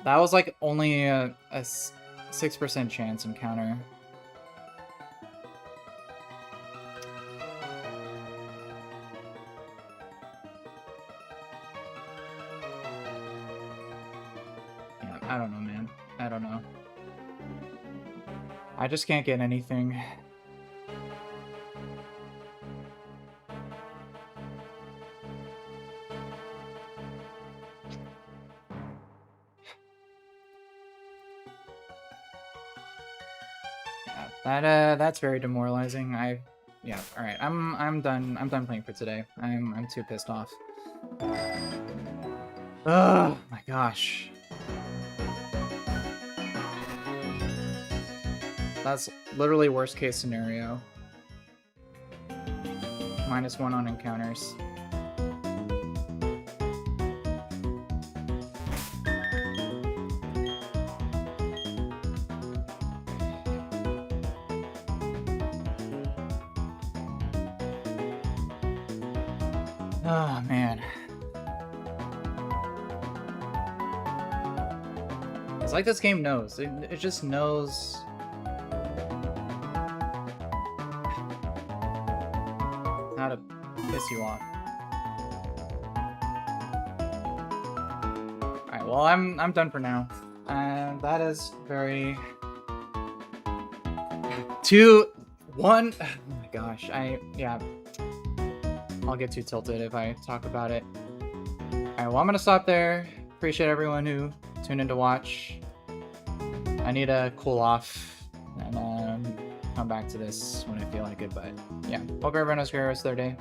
[SPEAKER 1] That was like only a 6% chance encounter. Yeah, I don't know, man. I don't know. I just can't get anything. That's very demoralizing. Yeah, all right. I'm done. I'm done playing for today. I'm too pissed off. Oh my gosh. That's literally worst case scenario. -1 on encounters. Oh man. It's like this game knows. It just knows. How to piss you off. Alright, well I'm done for now. And that is very 2, 1. Oh my gosh. Yeah. I'll get too tilted if I talk about it. Alright, well I'm gonna stop there. Appreciate everyone who tuned in to watch. I need to cool off and come back to this when I feel like it, but yeah. Hope everyone has a great rest of their day.